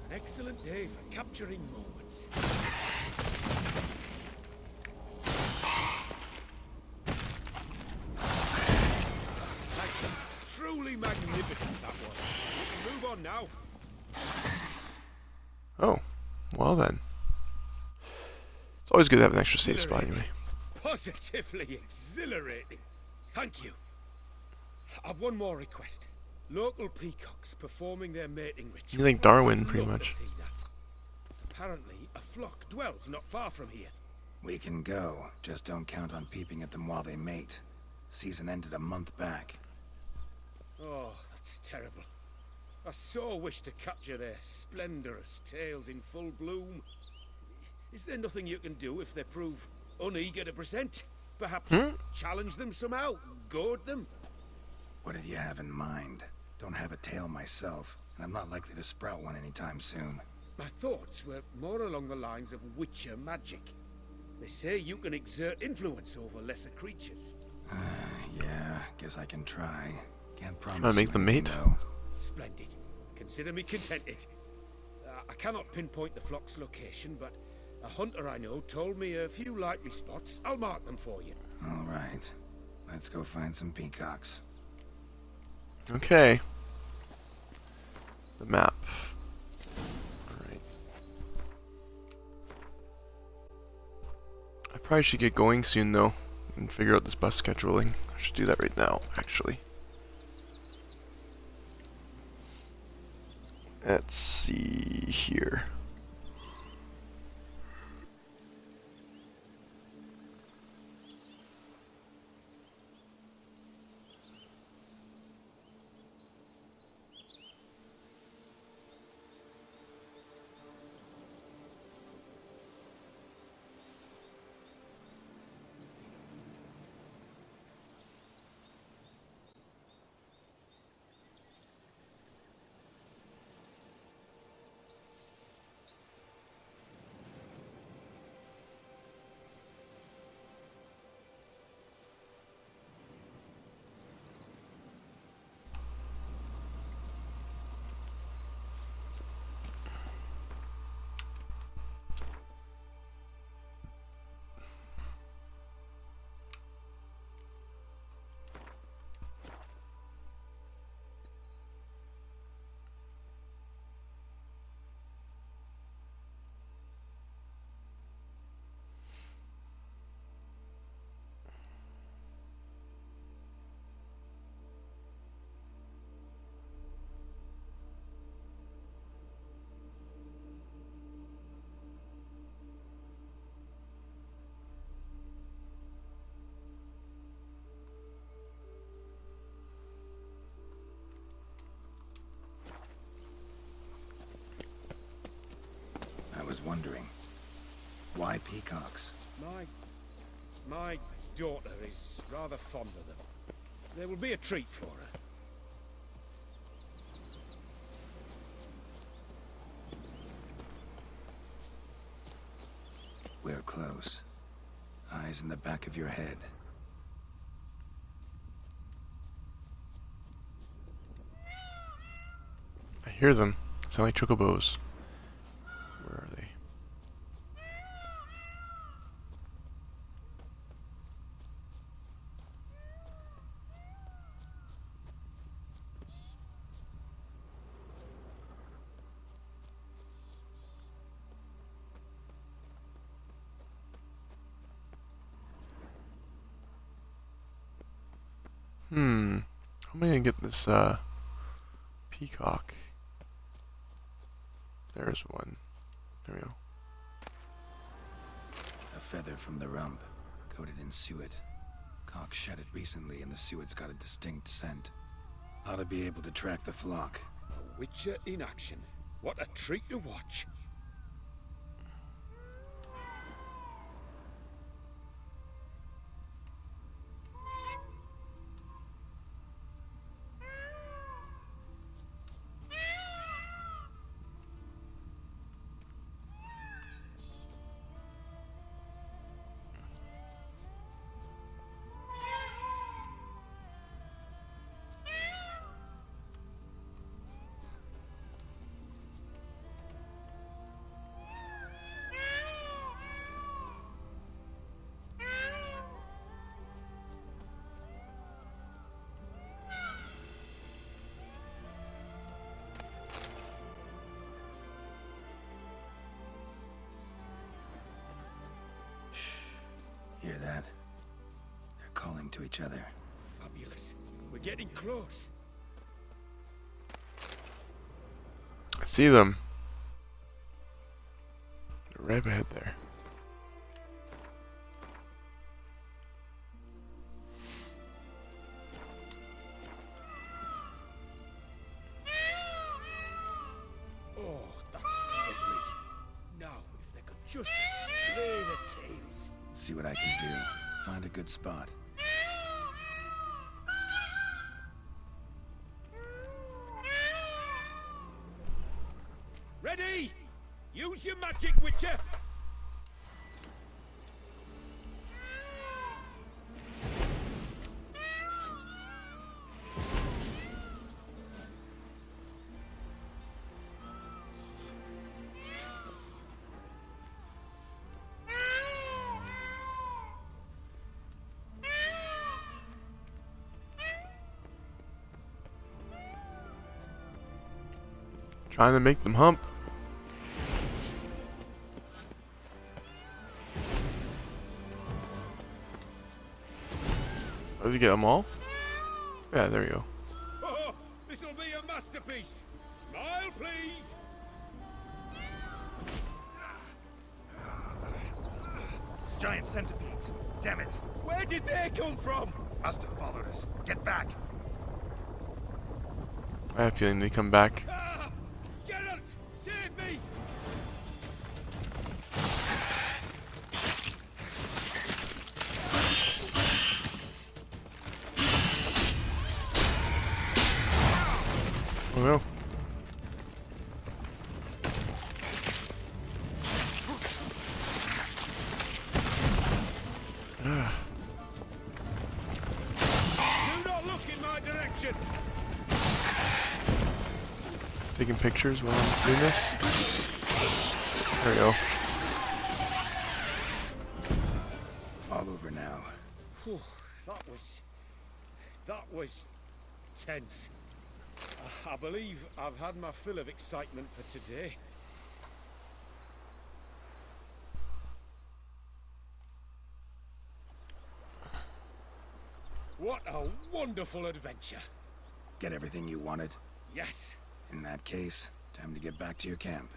An excellent day for capturing moments. Truly magnificent, that was. We can move on now. Oh, well then. It's always good to have an extra safe spot anyway. Positively exhilarating. Thank you. I've one more request. Local peacocks performing their mating ritual. You think Darwin, pretty Love much. to see that. Apparently, a flock dwells not far from here. We can go. Just don't count on peeping at them while they mate. Season ended a month back. Oh, that's terrible. I so wish to capture their splendorous tales in full bloom. Is there nothing you can do if they prove uneager to present? Perhaps challenge them somehow? Goad them? What did you have in mind? Don't have a tale myself, and I'm not likely to sprout one anytime soon. My thoughts were more along the lines of witcher magic. They say you can exert influence over lesser creatures. Yeah, guess I can try. Can't promise. Trying to make you them anything, mate? though. Splendid. Consider me contented. I cannot pinpoint the flock's location, but a hunter I know told me a few likely spots. I'll mark them for you. All right. Let's go find some peacocks. Okay. The map. Alright. I probably should get going soon though and figure out this bus scheduling. I should do that right now, actually. Let's see here. I was wondering, why peacocks? My daughter is rather fond of them. There will be a treat for her. We're close. Eyes in the back of your head. I hear them. Sound like chocobos. Where are they? How am I gonna get this peacock? There's one. There we go. A feather from the rump, coated in suet. Cock shed it recently and the suet's got a distinct scent. Ought to be able to track the flock. A witcher in action. What a treat to watch. Hear that? They're calling to each other. Fabulous. We're getting close. I see them. They're right ahead there. Just splay the tails. See what I can do. Find a good spot. Ready? Use your magic, Witcher! Trying to make them hump. Oh, did you get them all? Yeah, there you go. Oh, this'll be a masterpiece. Smile, please. Giant centipedes. Damn it. Where did they come from? Must have followed us. Get back. I have a feeling they come back. Ah! Geralt, save me! Oh no. Do not look in my direction. Taking pictures while I'm doing this. There we go. All over now. Whew, that was tense. I believe I've had my fill of excitement for today. What a wonderful adventure. Get everything you wanted? Yes. In that case, time to get back to your camp.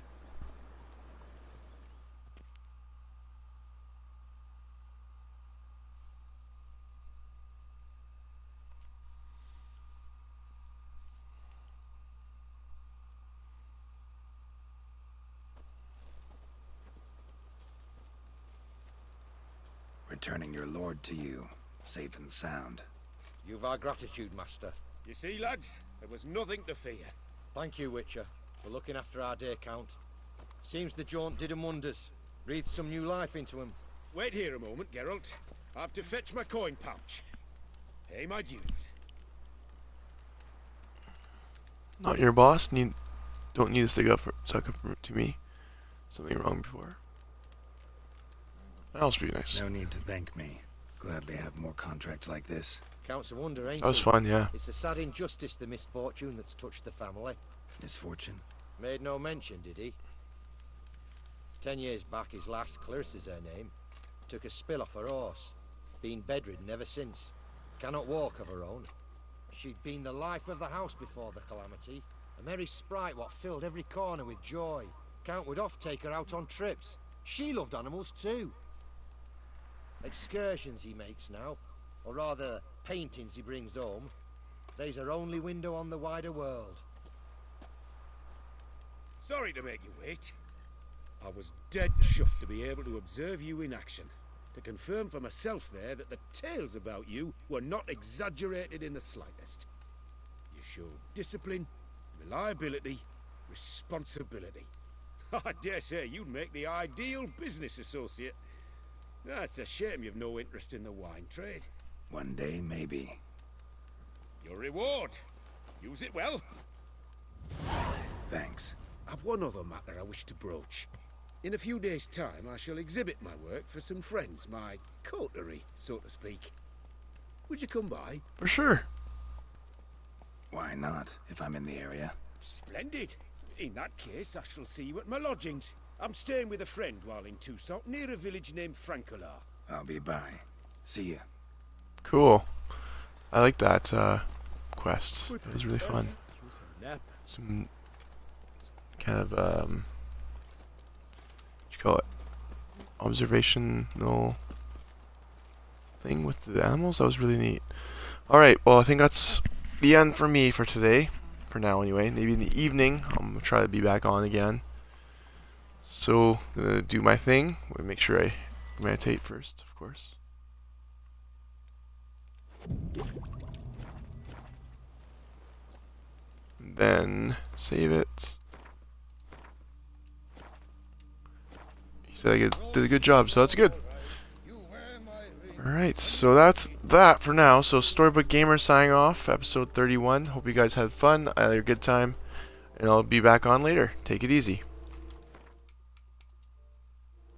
Returning your lord to you, safe and sound. You've our gratitude, Master. You see, lads, there was nothing to fear. Thank you, Witcher, for looking after our day count. Seems the jaunt did 'em wonders. Breathed some new life into 'em. Wait here a moment, Geralt. I have to fetch my coin pouch. Pay my dues. Not your boss. Don't need to suck up to me. Something wrong before. That'll be nice. No need to thank me. Gladly have more contracts like this. Counts a wonder, ain't That was it? fun, yeah. It's a sad injustice, the misfortune that's touched the family. Misfortune? Made no mention, did he? 10 years back, his last, Clarissa's her name, took a spill off her horse. Been bedridden ever since. Cannot walk of her own. She'd been the life of the house before the calamity. A merry sprite what filled every corner with joy. Count would oft take her out on trips. She loved animals too. Excursions he makes now, or rather, paintings he brings home. They's her only window on the wider world. Sorry to make you wait. I was dead chuffed to be able to observe you in action. To confirm for myself there that the tales about you were not exaggerated in the slightest. You showed discipline, reliability, responsibility. I dare say you'd make the ideal business associate. It's a shame you've no interest in the wine trade. One day, maybe. Your reward. Use it well. Thanks. I've one other matter I wish to broach. In a few days' time, I shall exhibit my work for some friends, my coterie, so to speak. Would you come by? For sure. Why not, if I'm in the area? Splendid. In that case, I shall see you at my lodgings. I'm staying with a friend while in Toussaint, near a village named Francolar. I'll be by. See ya. Cool. I like that quest. It was really fun. Some kind of what you call it, observational thing with the animals. That was really neat. Alright, well I think that's the end for me for today. For now anyway. Maybe in the evening I'm gonna try to be back on again. So, gonna do my thing. Make sure I meditate first, of course. And then save it. He said I did a good job, so that's good. Alright, so that's that for now. So Storybook Gamer signing off, episode 31. Hope you guys had fun, I had a good time, and I'll be back on later. Take it easy.